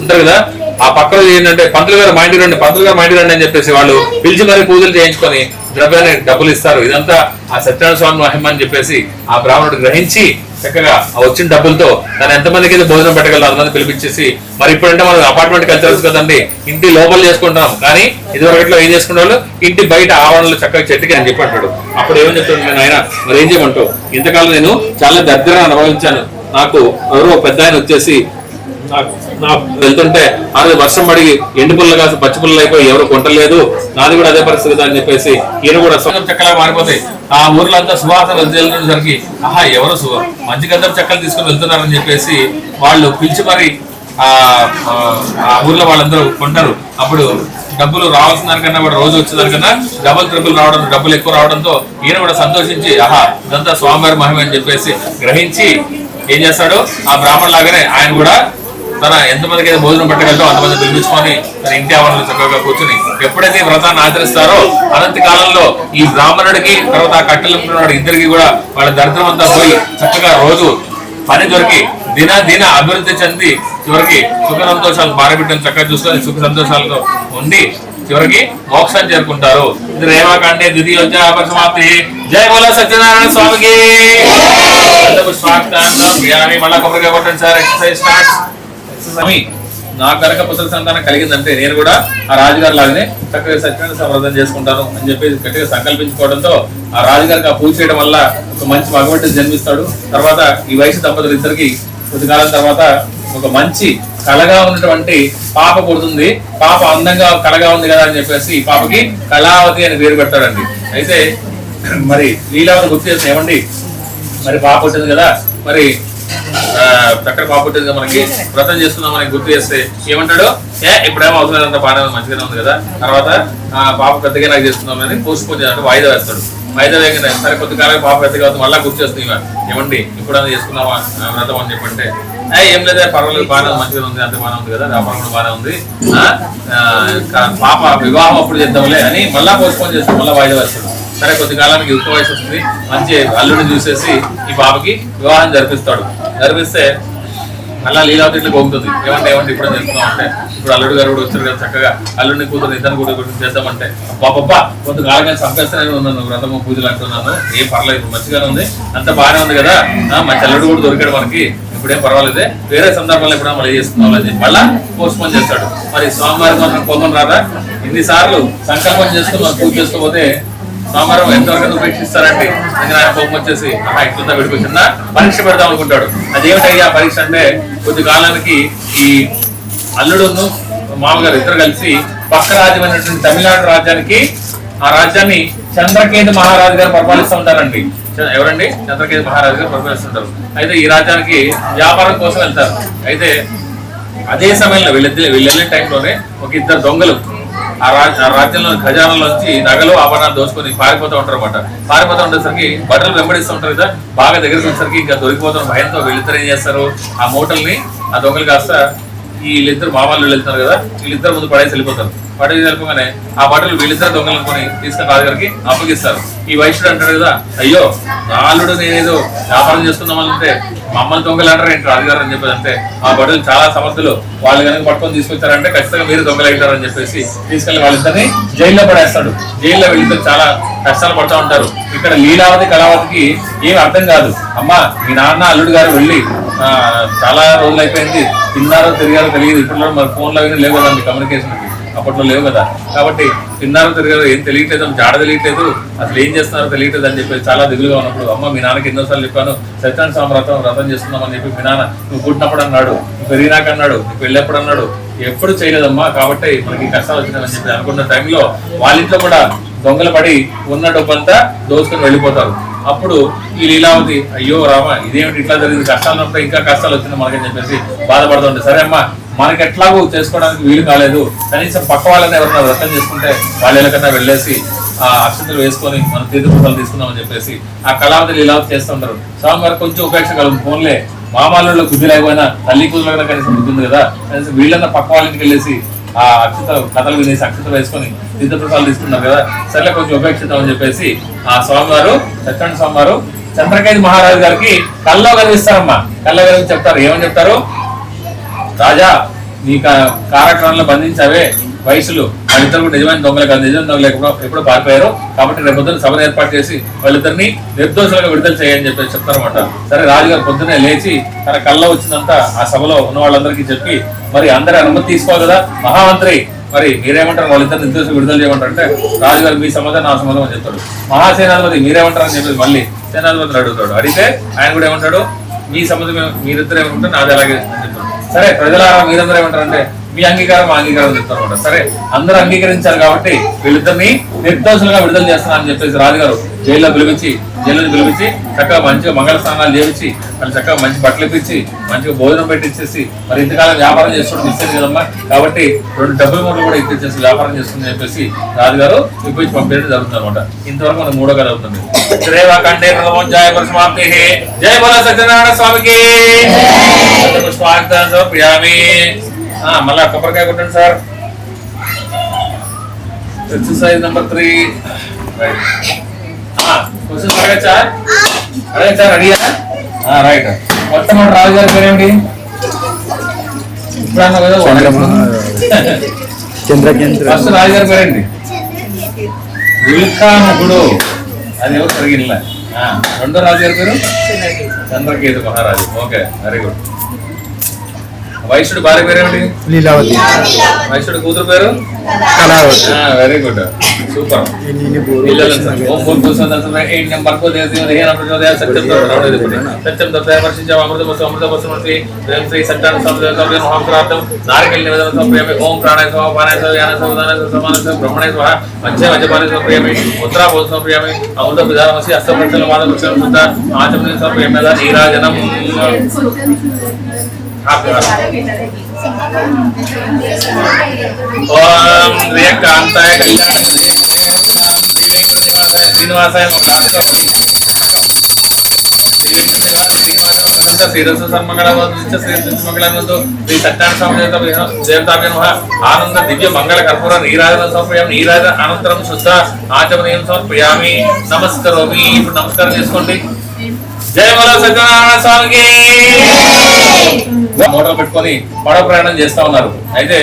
ఉంటారు కదా, ఆ పక్క రోజు ఏంటంటే పంతులు గారు మా ఇంటికి రండి అని చెప్పేసి వాళ్ళు పిలిచి మరీ పూజలు చేయించుకొని ద్రవ్యాన్ని డబ్బులు ఇస్తారు. ఇదంతా ఆ సత్యనారాయణ స్వామి మహిమ అని చెప్పేసి ఆ బ్రాహ్మణుడు గ్రహించి చక్కగా ఆ వచ్చిన డబ్బులతో తను ఎంతమందికి అయితే భోజనం పెట్టగలరు అంతమంది పిలిపించేసి, మరి ఇప్పుడంటే మనం అపార్ట్మెంట్ కల్చర్స్ కదండి, ఇంటి లోపల చేసుకుంటున్నాం. కానీ ఇదివరకట్లో ఏం చేసుకునే వాళ్ళు ఇంటి బయట ఆవరణలో చక్కగా చెట్టుకి అని చెప్పి అంటాడు. అప్పుడు ఏమని చెప్తాడు, నేను ఆయన మరి ఏం చేయమంటావు, ఇంతకాలం నేను చాలా దరిద్రాన్ని అనుభవించాను, నాకు ఎవరో పెద్ద ఆయన వచ్చేసి నాకు వెళ్తుంటే ఆ రోజు వర్షం పడి ఎండు పుల్లలు కాదు పచ్చి పుల్లలు అయిపోయి ఎవరు కొంటలేదు, నాది కూడా అదే పరిస్థితి అని చెప్పేసి ఈయన కూడా సొంతం చెక్కలా మారిపోతాయి. ఆ ఊర్లో అంతా సువాసన వెళ్తున్నసరికి ఆహా ఎవరు మంచి గంధపు చెక్కలు తీసుకుని వెళ్తున్నారని చెప్పేసి వాళ్ళు పిలిచి మరి ఆ ఊర్లో వాళ్ళందరూ కొంటారు. అప్పుడు డబ్బులు రావాల్సిన దానికన్నా కూడా రోజు వచ్చేదానికన్నా డబ్బులు ఎక్కువ రావడంతో ఈయన కూడా సంతోషించి ఆహా ఇదంతా స్వామివారి మహిమ అని చెప్పేసి గ్రహించి ఏం చేస్తాడు, ఆ బ్రాహ్మణ లాగానే ఆయన కూడా తన ఎంతమందికి అయితే భోజనం పెట్టగలటో అంతమంది పిలిపించుకొని తన ఇంటి ఆవరణలో చక్కగా కూర్చుని ఎప్పుడైతే ఈ వ్రతాన్ని ఆచరిస్తారో అనంత కాలంలో ఈ బ్రాహ్మణుడికి తర్వాత ఆ కట్టెలున్నాడు ఇద్దరికి కూడా వాళ్ళ దరిద్రం అంతా పోయి చక్కగా రోజు పని దొరికి దిన అభివృద్ధి చెంది చివరికి సుఖ సంతోషాలు భార్యబిడ్డలు చక్కగా చూసుకొని సుఖ సంతోషాలతో ఉండి చివరికి మోక్షాన్ని చేరుకుంటారు. ఇది రేవాకంటే ద్వితీయోధ్యాయ సమాప్తి. జై బోలో సత్యనారాయణ స్వామికి. మళ్ళా కొబ్బరికాయ కొట్టండి సార్. Exercise starts. స్వామి నాకు కనుక పుత్ర సంతానం కలిగిందంటే నేను కూడా ఆ రాజుగారి లాగానే చక్కగా సత్యనారాయణ వ్రతం చేసుకుంటాను అని చెప్పి గట్టిగా సంకల్పించుకోవడంతో ఆ రాజుగారికి ఆ పూజ చేయడం వల్ల ఒక మంచి మగబిడ్డ జన్మిస్తాడు. తర్వాత ఈ వయసు దంపతులు ఇద్దరికి కొద్ది కాలం తర్వాత ఒక మంచి కళగా ఉన్నటువంటి పాప పుడుతుంది. పాప అందంగా కళగా ఉంది కదా అని చెప్పేసి ఈ పాపకి కళావతి అని పేరు పెడతాడండి. అయితే మరి లీలావతి గుర్తు చేసిన ఏమండి మరి పాప పుట్టింది కదా, మరి చక్కటి పాప పుట్టింది కదా, మనకి వ్రతం చేస్తున్నాం మనకి గుర్తు చేస్తే ఏమంటాడు, ఇప్పుడేమో అవసరం అంత బాగానే మంచిగానే ఉంది కదా, తర్వాత పాప పెద్దగా నాకు చేస్తున్నాం అని పోస్ట్ పోన్ చేయాలంటే వాయిదా వేస్తాడు. వాయిదా వేయగానే సరే కొద్ది కాలం పాప పెద్దగా అవుతుంది మళ్ళీ గుర్తు చేస్తుంది ఏమండి ఇప్పుడన్నా చేసుకున్నావా వ్రతం అని చెప్పంటే ఏం లేదా పర్వాలేదు బాగానే మంచిగా ఉంది అంత బాగానే ఉంది కదా, వ్యాపారం కూడా బాగానే ఉంది, పాప వివాహం అప్పుడు చేద్దాంలే అని మళ్ళా పోస్ట్ పోన్ చేస్తాడు, మళ్ళీ వాయిదా వేస్తాడు. సరే కొద్ది కాలానికి యుక్త వయసు వస్తుంది, మంచి అల్లుడిని చూసేసి ఈ పాపకి వివాహం జరిపిస్తాడు. జరిపిస్తే మళ్ళా లీలావతి ఇట్లా గోగుతుంది, ఏమంటే ఇప్పుడు చేస్తున్నాం అంటే ఇప్పుడు అల్లుడు గారు కూడా వచ్చారు కదా, చక్కగా అల్లుడిని కూతురు ఇద్దరు కూడా చేద్దామంటే పాప కొంతకాలంగా సంపేస్తూనే ఉన్నాను, వ్రతము పూజలు అంటున్నాను, ఏం పర్లేదు మంచిగానే ఉంది అంత బాగానే ఉంది కదా, మంచి అల్లుడు కూడా దొరికాడు మనకి, ఇప్పుడేం పర్వాలేదే, వేరే సందర్భంలో ఇప్పుడు మళ్ళీ చేస్తున్నాం అని చెప్పి మళ్ళా పోస్ట్ పోన్ చేస్తాడు. మరి స్వామివారికి మాత్రం కోపం రాదా, ఇన్నిసార్లు సంకల్పం చేసుకుని మనం పూజ చేసుకోపోతే సోమవారం ఎంతవరకు ఉపేక్షిస్తారండి. దగ్గర ఆయన కోపం వచ్చేసి ఇట్లా వీడికి చిన్న పరీక్ష పెడదాం అనుకుంటాడు. అదేమిటయ్యా పరీక్ష అంటే కొద్ది కాలానికి ఈ అల్లుడును మామగారు ఇద్దరు కలిసి పక్క రాజ్యమైనటువంటి తమిళనాడు రాజ్యానికి ఆ రాజ్యాన్ని చంద్రకేతు మహారాజు గారు పరిపాలిస్తూ ఉంటారండి. ఎవరండి? చంద్రకేతు మహారాజు గారు పరిపాలిస్తుంటారు. అయితే ఈ రాజ్యానికి వ్యాపారం కోసం వెళ్తారు. అయితే అదే సమయంలో వీళ్ళెళ్ళిన టైంలోనే ఒక ఇద్దరు దొంగలు ఆ రాజ్యంలో ఖజానాలోంచి నగలు ఆభరణాలు దోచుకొని పారిపోతూ ఉంటారు అనమాట. పారిపోతూ ఉండేసరికి బట్టలు వెంబడిస్తూ ఉంటారు కదా, బాగా దగ్గరికి వచ్చేసరికి ఇంకా దొరికిపోతున్న భయంతో వీళ్ళిద్దరు ఏం చేస్తారు, ఆ మూటల్ని ఆ దొంగలు కాస్త వీళ్ళిద్దరు మామూలు వెళ్తున్నారు కదా, వీళ్ళిద్దరు ముందు పడేసి వెళ్ళిపోతారు. పడేసి వెళ్ళిపోగానే ఆ బట్టలు వీళ్ళిద్దరు దొంగలు అనుకుని తీసుకుని రాజుగారికి అప్పగిస్తారు. ఈ వైశ్యుడు అంటాడు కదా, అయ్యో నాలుడు నేనేదో వ్యాపారం చేస్తున్నామంటే మమ్మల్ని దొంగలు అంటారు ఏంటి రాజుగారు అని చెప్పేది. అంటే ఆ బట్టలు చాలా సమర్థులు, వాళ్ళు కనుక పట్టుకొని తీసుకొచ్చారంటే ఖచ్చితంగా మీరు దొంగలు అవుతారు అని చెప్పేసి తీసుకెళ్లి వాళ్ళిద్దరిని జైల్లో పడేస్తాడు. జైల్లో వీళ్ళిద్దరు చాలా కష్టాలు పడుతూ ఉంటారు. ఇక్కడ లీలావతి కళావతికి ఏమి అర్థం కాదు. అమ్మా మీ నాన్న అల్లుడు గారు వెళ్ళి చాలా రోజులు అయిపోయింది, తిన్నారో తిరిగారో తెలియదు. ఇప్పుడు మరి ఫోన్లో అవి లేవు కదండి, కమ్యూనికేషన్ అప్పట్లో లేవు కదా, కాబట్టి తిన్నారో తిరిగారో ఏం తెలియట్లేదు, జాడ తెలియట్లేదు, అసలు ఏం చేస్తున్నారో తెలియట్లేదు అని చెప్పి చాలా దిగులుగా ఉన్నప్పుడు అమ్మ మీ నాన్నకి ఎన్నోసార్లు చెప్పాను సత్యనారాయణ స్వామి వ్రతం చేస్తున్నామని చెప్పి మీ నాన్న నువ్వు పుట్టినప్పుడు అన్నాడు, నువ్వు పెరిగినాక అన్నాడు, నువ్వు వెళ్ళేప్పుడు అన్నాడు, ఎప్పుడు చేయలేదమ్మా, కాబట్టి మనకి కష్టాలు వచ్చినాయని చెప్పి అనుకున్న టైంలో వాళ్ళ ఇంట్లో కూడా దొంగలు పడి ఉన్న డబ్బంతా దోచుకొని వెళ్ళిపోతారు. అప్పుడు ఈ లీలావతి అయ్యో రామ ఇదేమిటి ఇట్లా జరిగింది, కష్టాలు ఉన్నప్పుడు ఇంకా కష్టాలు వచ్చింది మనకని చెప్పేసి బాధపడుతుంటే, సరే అమ్మా మనకి ఎట్లాగో చేసుకోవడానికి వీలు కాలేదు, కనీసం పక్క వాళ్ళని ఎవరైనా వ్రతం చేసుకుంటే వాళ్ళ ఎలాగైనా వెళ్ళేసి ఆ అక్షంతలు వేసుకొని మనం తీర్థపురాలు తీసుకుందామని చెప్పేసి ఆ కళావతి లీలావతి చేస్తుంటారు. స్వామివారు కొంచెం ఉపేక్ష కలుగు ఫోన్లే మామాలలో బుద్ధి లేకపోయినా తల్లి కూతురు కనీసం బుద్ధి ఉంది కదా, కనీసం వీళ్ళన్న పక్క వాళ్ళ ఇంటికి వెళ్ళేసి ఆ అక్షతలు కథలు వినేసి అక్షతలు వేసుకొని తీర్థప్రసాదాలు తీసుకున్నారు కదా, సర్లే కొంచెం ఉపేక్షిద్దాం అని చెప్పేసి ఆ స్వామివారు సత్యనారాయణ స్వామివారు చంద్రకేతు మహారాజు గారికి కల్లో కనిపిస్తారమ్మా. కల్లో కనిపించి చెప్తారు, ఏమని చెప్తారు, రాజా నీ కారాగ్రహంలో బంధించావే వయసులు వాళ్ళిద్దరు కూడా నిజమైన దొంగలు కాదు, నిజమైన దొంగలు ఎప్పుడో పారిపోయారు, కాబట్టి రేపు పొద్దున్న సభను ఏర్పాటు చేసి వాళ్ళిద్దరిని నిర్దోషులుగా విడుదల చేయని చెప్పేసి చెప్తారన్నమాట. సరే రాజుగారు పొద్దున్నే లేచి తన కళ్ళ వచ్చినంత ఆ సభలో ఉన్న వాళ్ళందరికీ చెప్పి మరి అందరి అనుమతి తీసుకోవాలి కదా, మహామంత్రి మరి మీరేమంటారు వాళ్ళిద్దరు నిర్దోషులు విడుదల చేయమంటారు అంటే రాజుగారు మీ సమాధానం నా సమాధానం అని చెప్తాడు. మహాసేనాధిపతి మీరేమంటారు అని చెప్పేసి మళ్ళీ సేనాధిపతిని అడుగుతాడు. అడిగితే ఆయన కూడా ఏమంటాడు, మీ సమాధానం మీరిద్దరు ఏమంటారు నాది అలాగే అని చెప్తాడు. సరే ప్రజలారా మీరందరూ ఏమంటారు అంటే మీ అంగీకారం మా అంగీకారం చెప్తారు అనమాట. సరే అందరూ అంగీకరించారు కాబట్టి వీళ్ళిద్దరిని నిర్దోషులుగా విడుదల చేస్తున్నారని చెప్పేసి రాజుగారు జైల్లో పిలిపించి చక్కగా మంచిగా మంగళ స్నానాలు చేయించి వాళ్ళు చక్కగా మంచి బట్టలు ఇప్పించి మంచిగా భోజనం పెట్టించేసి మరి ఇంతకాలం వ్యాపారం చేసుకోవడం ఇచ్చేది కదమ్మా, కాబట్టి 2 డబ్బుల మూటలు కూడా ఇప్పించేసి వ్యాపారం చేస్తుందని చెప్పేసి రాజుగారు ఇప్పించి పంపించడం జరుగుతుంది అనమాట. ఇంతవరకు మనకు 3వ కథ అవుతుంది. జయ బోల సత్యనారాయణ స్వామికి ప్రియామి. మళ్ళా కొబ్బరికాయ కొట్టండి సార్. ఎక్సర్సైజ్ నెంబర్ 3 క్వశ్చన్స్ అడగచ్చా? అడిగా రైట్. మొట్టమొదటి రాజుగారి పేరేమిటి? ఇప్పుడు అన్నా కదా ఫస్ట్ రాజుగారి పేరేంటి? ఉల్కాముఖుడు, అది ఎవరు జరిగిన. రెండో రాజుగారి పేరు చంద్రకేతు మహారాజు. Okay very good. వైశ్యుడు భార్య పేరేమిటి? లీలావతి, వైశ్యుడు కూతురు పేరు? కళావతి. Very good, super. ఓం భూర్భువస్సుః ఎయిట్ నెంబర్ కో దేశ దేహ ప్రచోదయాత్ సత్యం సత్యం తత్వర్షించ అమృతమస్తు అమృతమస్తు ప్రేమ శ్రీ సత్యాన సందేశం మహాప్రార్థం నారికల్ నివేదన సమప్రియమే ఓం ప్రాణాయ స్వాహ పానాయ స్వాహ యాన స్వాహ ఉదానాయ స్వాహ సమాన స్వాహ బ్రహ్మణాయ స్వాహ పంచే పంచపానాయ స్వాహ ప్రియమే ముద్రా బోధ సమప్రియమే అమృత విధానమసి అష్టప్రక్షల వాద వృక్షం శుద్ధ ఆచమన సమప్రియమే నీరాజనం ఓం శ్రీకాంతాయ కళ్యాణాయ శ్రీనివాసాయ శ్రీరస సన్మంగళవంతు శ్రీ సత్యాన సమేత దేవతాభ్య నమః ఆనంద దివ్య మంగళ కర్పూర నీరాజన సమర్పయామి నీరాజన అనంతరం శుద్ధ ఆచమనీయం సమర్పయామి నమస్కరోమి. ఇప్పుడు నమస్కారం చేసుకోండి. జయ బలో సత్యనారాయణ స్వామికి. మోటార్ పెట్టుకొని పడవ ప్రయాణం చేస్తా ఉన్నారు. అయితే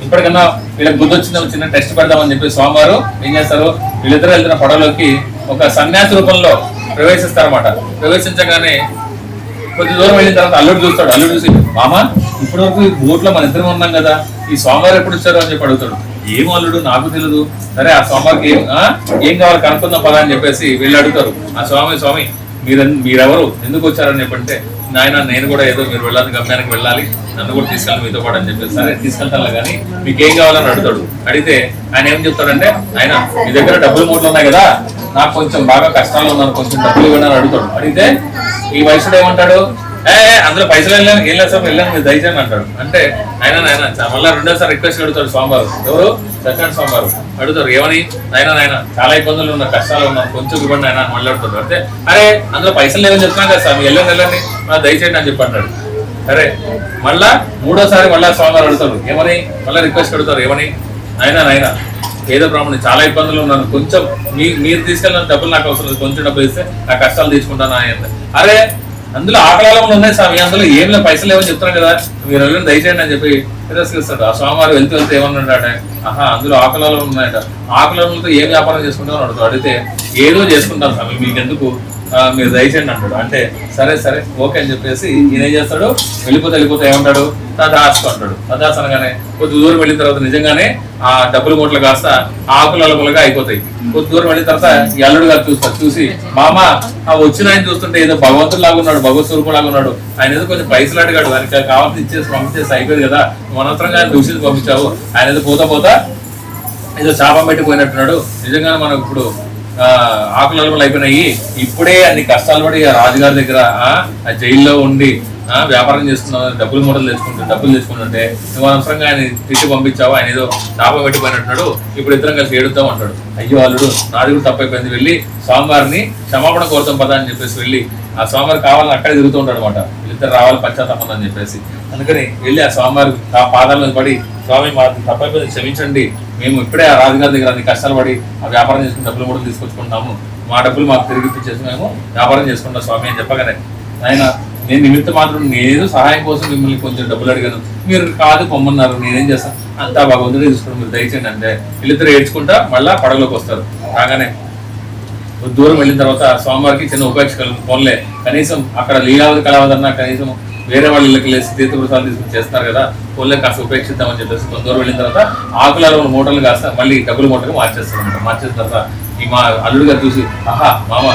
ఇప్పటికన్నా వీళ్ళకి బుద్ధి వచ్చిందని చిన్న టెస్ట్ పెడదామని చెప్పి స్వామివారు ఏం చేస్తారు, వీళ్ళిద్దరు వెళ్తున్న పడవలోకి ఒక సన్యాసి రూపంలో ప్రవేశిస్తారన్నమాట. ప్రవేశించగానే కొద్ది దూరం వెళ్ళిన తర్వాత అల్లుడు చూస్తాడు. అల్లుడు చూసి, మామ ఇప్పటి వరకు ఈ బోట్లో మన ఇద్దరం ఉన్నాం కదా, ఈ స్వామివారు ఎప్పుడు వచ్చారు అని చెప్పి అడుగుతాడు. ఏం అల్లుడు నాకు తెలియదు, సరే ఆ స్వామివారికి ఏం కావాలి కనుక్కుందాం పదా అని చెప్పేసి వీళ్ళు అడుగుతారు. ఆ స్వామి మీరెవరు, ఎందుకు వచ్చారని చెప్పంటే, నాయన నేను కూడా ఏదో మీరు వెళ్ళాలి, గమ్యానికి వెళ్ళాలి, నన్ను కూడా తీసుకెళ్ళి మీతో పాటు అని చెప్పేసి, సరే తీసుకెళ్తాను కానీ మీకేం కావాలని అడుగుతాడు. అడిగితే ఆయన ఏం చెప్తాడంటే, ఆయన మీ దగ్గర డబ్బులు మూటలు ఉన్నాయి కదా, నాకు కొంచెం బాగా కష్టాలు ఉన్నాను, కొంచెం డబ్బులు ఇవ్వని అడుగుతాడు. అడిగితే ఈ వయసుడు ఏమంటాడు, అందులో పైసలు ఏం లేదు సార్, వెళ్ళాను మీరు దయచేయండి అంటాడు. అంటే ఆయన మళ్ళీ రెండోసారి రిక్వెస్ట్ అడుగుతాడు స్వామివారు. ఎవరు? సత్యనారాయణ స్వామివారు అడుగుతారు. ఏమని? నాయన చాలా ఇబ్బందులు ఉన్నా, కష్టాలు ఉన్నాను, కొంచెం ఇవ్వండి ఆయన అని మళ్ళీ అడుగుతాడు. అంటే అరే అందులో పైసలు లేవని చెప్తున్నాను కదా సార్, మీరు వెళ్ళండి దయచేయండి అని చెప్పి అంటాడు. సరే మళ్ళా మూడోసారి మళ్ళీ స్వామివారు అడుగుతారు. ఏమని? మళ్ళీ రిక్వెస్ట్ అడుగుతారు. ఏమని? నాయన పేద బ్రాహ్మణి చాలా ఇబ్బందులు ఉన్నాను, కొంచెం మీరు తీసుకెళ్ళిన డబ్బులు నాకు అవసరం లేదు, కొంచెం డబ్బులు ఇస్తే నా కష్టాలు తీసుకుంటాను ఆయన. అరే అందులో ఆకలాలంలో ఉన్నాయి స్వామి, అందులో ఏం లేదు పైసలు ఏమని చెప్తున్నాను కదా, మీరు వెళ్ళండి దయచేయండి అని చెప్పి తిరస్కరిస్తాడు. ఆ స్వామివారు వెళ్తూ ఏమన్నాడంటే, అందులో ఆకలాలు ఉన్నాయట, ఆకలాలతో ఏం వ్యాపారం చేసుకుంటామని అడుగుతాడు. అడిగితే ఏదో చేసుకుంటాం స్వామి, మీకు ఎందుకు, మీరు దయచేయండి అంటాడు. అంటే సరే ఓకే అని చెప్పేసి ఈయన ఏం చేస్తాడు, వెళ్ళిపోతే ఏమంటాడు, తదాస్తు అంటాడు. తదాస్తు అనగానే కొద్ది దూరం వెళ్ళిన తర్వాత నిజంగానే ఆ డబ్బులు మూటలు కాస్త ఆకులలుగా అయిపోతాయి. కొద్ది దూరం వెళ్ళిన తర్వాత ఈ అల్లుడు గారు చూసి మామ ఆ వచ్చిన ఆయన చూస్తుంటే ఏదో భగవంతుడు లాగా ఉన్నాడు, భగవత్ స్వరూపం లాగా ఉన్నాడు, ఆయన ఏదో కొంచెం పైసలు అడిగాడు, ఆయనకి కావాల్సి ఇచ్చేసి పంపించేసి అయిపోయింది కదా, మనవసరంగా ఆయన దూషించి పంపించావు, ఆయన ఏదో పోతా ఏదో శాపం పెట్టిపోయినట్టున్నాడు. నిజంగానే మనం ఇప్పుడు ఆకులలు అయిపోయినాయి, ఇప్పుడే అన్ని కష్టాలు పడి రాజుగారి దగ్గర ఆ జైల్లో ఉండి వ్యాపారం చేస్తున్నావు, డబ్బులు తెచ్చుకుంటుంటే నువ్వు అనవసరంగా ఆయన తిట్టి పంపించావు, ఆయన ఏదో శాపం పెట్టిపోయినట్టున్నాడు, ఇప్పుడు ఇద్దరం కలిసి ఏడుద్దాం అంటాడు. అయ్యో అల్లుడు నాది కూడా తప్పైపోయింది, వెళ్ళి స్వామివారిని క్షమాపణ కోరుతాం పదా అని చెప్పేసి వెళ్ళి ఆ స్వామివారు కావాలని అక్కడే తిరుగుతూ ఉంటాడు అనమాట. వీళ్ళిద్దరు రావాలి పశ్చాత్తాపం అని చెప్పేసి. అందుకని వెళ్ళి ఆ స్వామివారి ఆ పాదాల మీద పడి, స్వామి మా తప్పైపోయింది క్షమించండి, మేము ఇప్పుడే ఆ రాజుగారి దగ్గర అన్ని కష్టాలు పడి ఆ వ్యాపారం చేసుకుని డబ్బులు కూడా తీసుకొచ్చుకుంటాము, మా డబ్బులు మాకు తిరిగి ఇప్పించేసి మేము వ్యాపారం చేసుకుంటాం స్వామి అని చెప్పగానే, ఆయన నేను నిమిత్త మాత్రం నేను సహాయం కోసం మిమ్మల్ని కొంచెం డబ్బులు అడిగాను, మీరు కాదు పొమ్మన్నారు, నేనేం చేస్తాను, అంతా భగవంతుడే తీసుకోండి, మీరు దయచేయండి అంటే వీళ్ళిద్దరు ఏడ్చుకుంటా మళ్ళా పడవలోకి వస్తారు. రాగానే దూరం వెళ్ళిన తర్వాత స్వామివారికి చిన్న ఉపేక్ష ఫోన్లే, కనీసం అక్కడ లీలావతి కళావదన్నా కనీసం వేరే వాళ్ళ ఇళ్ళకి లేసి తీర్థప్రసాదాలు తీసుకుని చేస్తారు కదా, ఫోన్లే కాస్త ఉపేక్షిద్దామని చెప్పేసి కొంత దూరం వెళ్ళిన తర్వాత ఆకులలో మూటలు కాస్త మళ్ళీ డబ్బులు మూటగా మార్చేస్తారు అనమాట. మార్చేసిన తర్వాత ఈ మా అల్లుడు గారు చూసి, మామ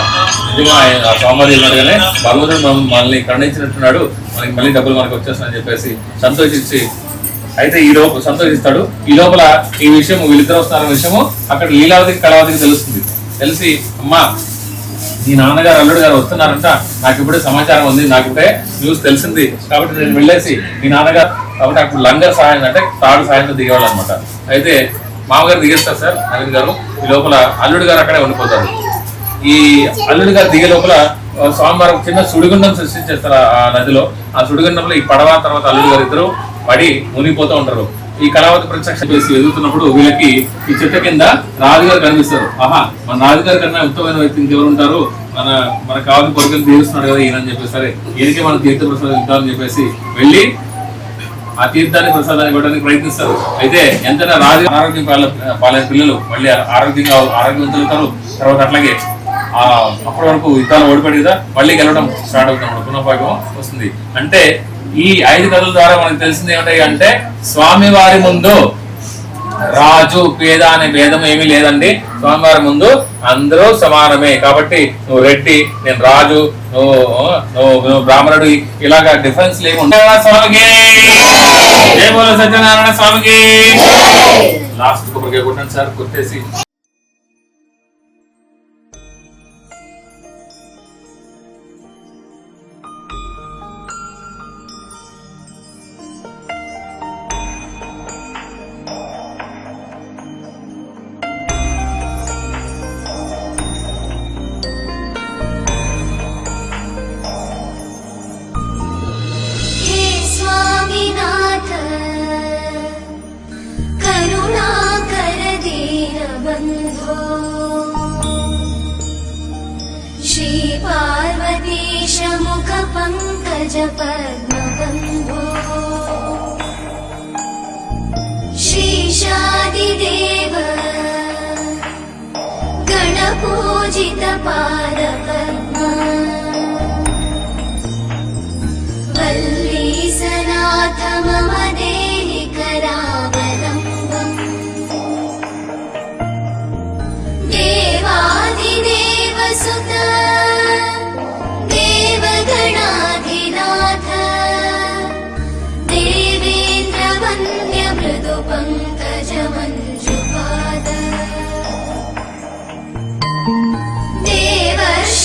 నిజంగా ఆ స్వామివారి వెళ్ళగానే భగవంతుడు మనల్ని కరుణించినట్టున్నాడు, మనకి మళ్ళీ డబ్బులు మనకు వచ్చేస్తాయని చెప్పేసి సంతోషించి అయితే సంతోషిస్తాడు. ఈ లోపల ఈ విషయం వీళ్ళిద్దరు వస్తున్న విషయము అక్కడ లీలావతికి కళావతికి తెలుస్తుంది. తెలిసి అమ్మా మీ నాన్నగారు అల్లుడు గారు వస్తున్నారంట, నాకు ఇప్పుడే సమాచారం ఉంది, నాకు ఇప్పుడే న్యూస్ తెలిసింది, కాబట్టి నేను వెళ్ళేసి మీ నాన్నగారు కాబట్టి అప్పుడు లంగర్ సహాయం అంటే తాడు సాయంతో దిగేవాళ్ళు అనమాట. అయితే మామగారు దిగేస్తారు సార్ అరవింద్ గారు, ఈ లోపల అల్లుడు గారు అక్కడే ఉండిపోతారు. ఈ అల్లుడు గారు దిగే లోపల స్వామివారం చిన్న సుడిగుండం సృష్టించేస్తారు ఆ నదిలో. ఆ సుడిగుండంలో ఈ పడవ తర్వాత అల్లుడు గారు ఇద్దరు పడి మునిగిపోతూ ఉంటారు. ఈ కళావతి ప్రత్యక్ష చేసి ఎదుగుతున్నప్పుడు వీళ్ళకి ఈ చెట్ల కింద రాజుగారు కనిపిస్తారు. మన రాజుగారి కన్నా ఉత్తమమైన వ్యక్తి ఇంకెవరు ఉంటారు, మనకు కావాలని కోరికలు తీరుస్తున్నాడు కదా ఈయన అని చెప్పేసి, సరే ఈయనకే మనం తీర్థ ప్రసాదం ఇద్దామని చెప్పేసి వెళ్ళి ఆ తీర్థాన్ని ప్రసాదాన్ని ఇవ్వడానికి ప్రయత్నిస్తారు. అయితే ఎంతైనా రాజు ఆరోగ్యం పాలైన పిల్లలు మళ్ళీ ఆరోగ్యవంతులుతారు. తర్వాత అట్లాగే అప్పటి వరకు యుద్ధాలు ఓడిపడి కదా మళ్ళీ గెలవడం స్టార్ట్ అవుతాం, పునఃభాగం వస్తుంది. అంటే ఈ 5 కథల ద్వారా మనకు తెలిసింది ఏమిటి అంటే స్వామివారి ముందు రాజు పేద అనే భేదం ఏమీ లేదండి. స్వామివారి ముందు అందరూ సమానమే. కాబట్టి నువ్వు రెడ్డి, నేను రాజు, నువ్వు బ్రాహ్మణుడు, ఇలాగా డిఫరెన్స్ లేవు. స్వామికి జై బోలో సత్యనారాయణ స్వామికి. లాస్ట్ కొబ్బరికాయ కొట్టండి సార్, కొట్టేసి पार्वतीश मुख पंकज पद्मबन्धो श्रीशादिदेव गणपूजित पादपद्मा वल्लीसनाथ मम देहि करावलम्बम् देवादिदेव सुत देवगणाधिनाथ देवेन्द्र वन्द्य मृदु पंकज मंजुपाद देवर्षि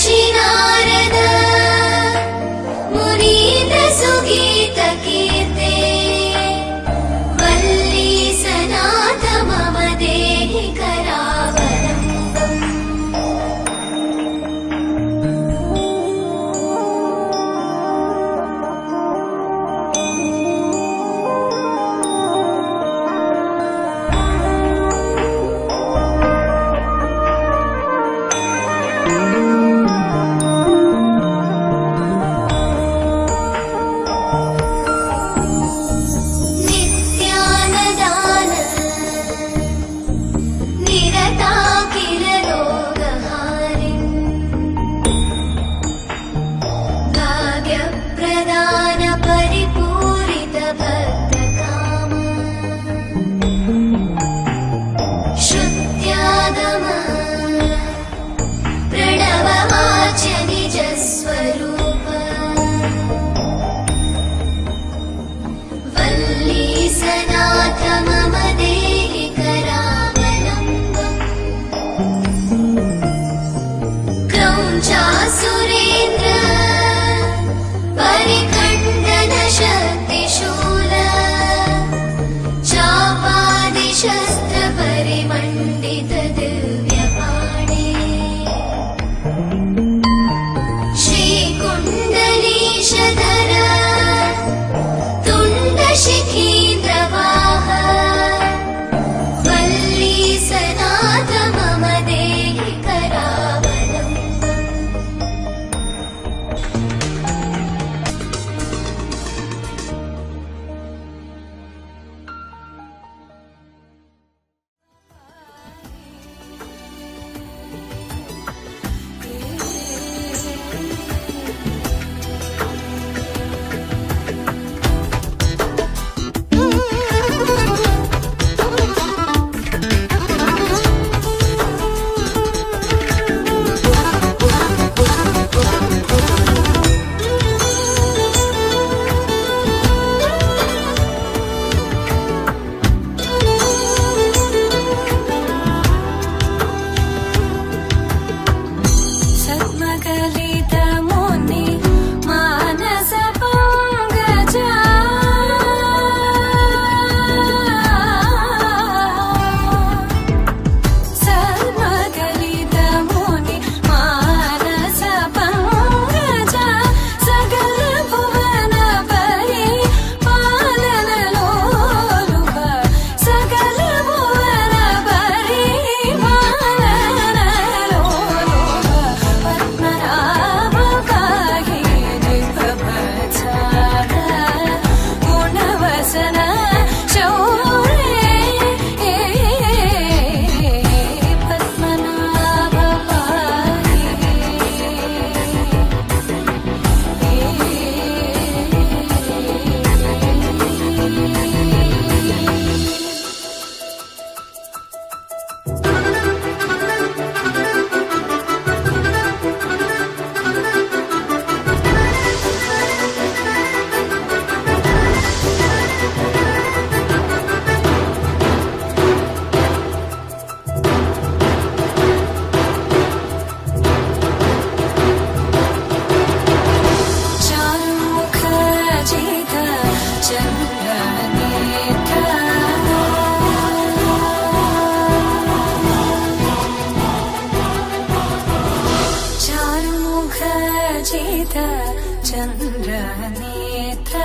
चन्द्रनेत्र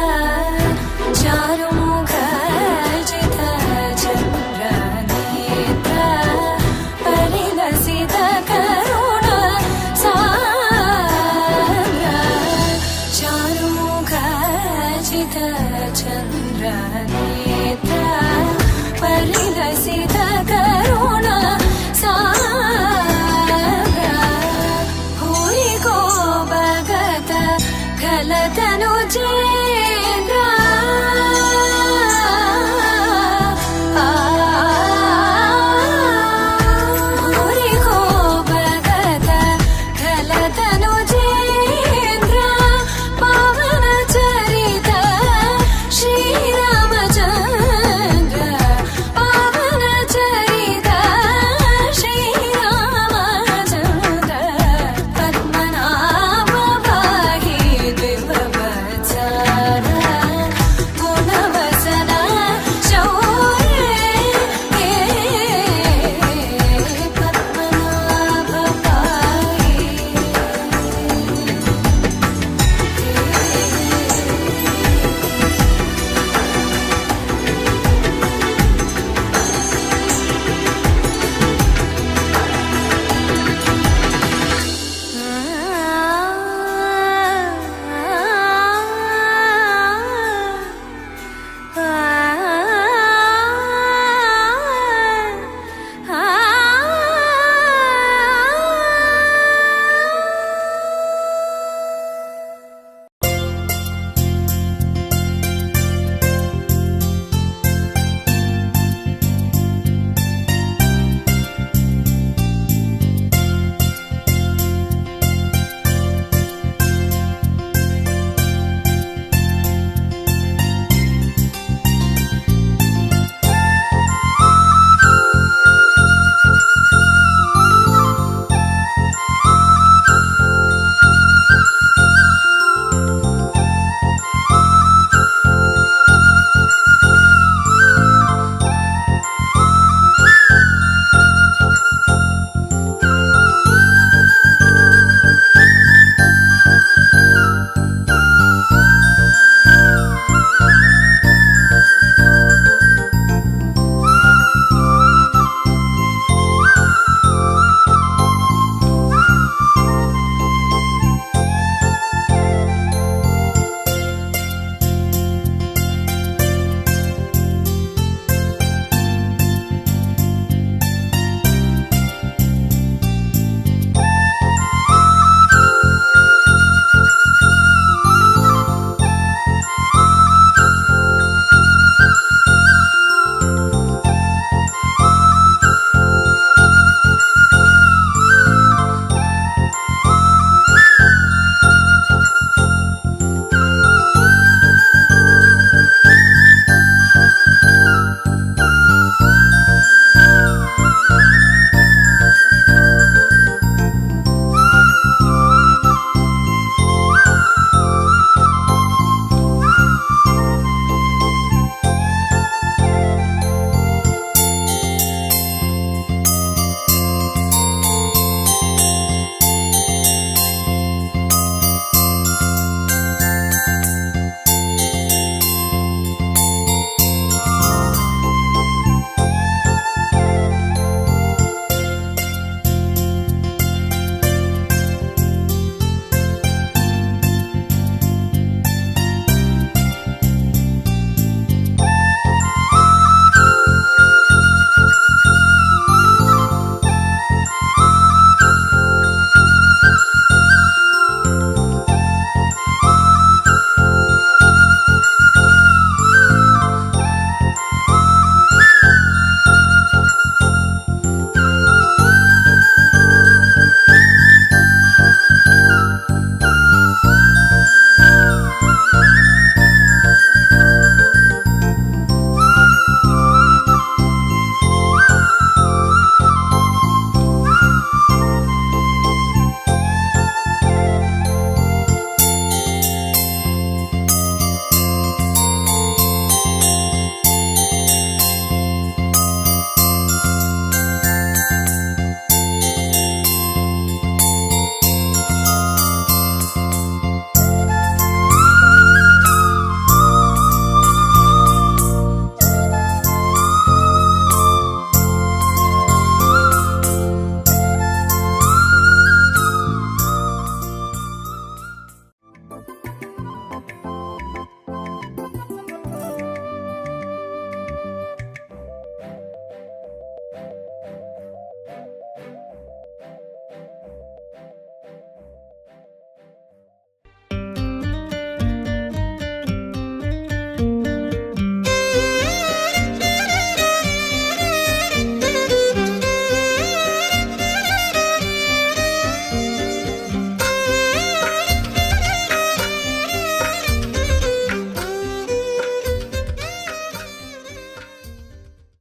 चारुमुख जित चन्द्रनेत्र परिलसित करुण सान्द्र चारुमुख जित चन्द्रनेत्र परिलसित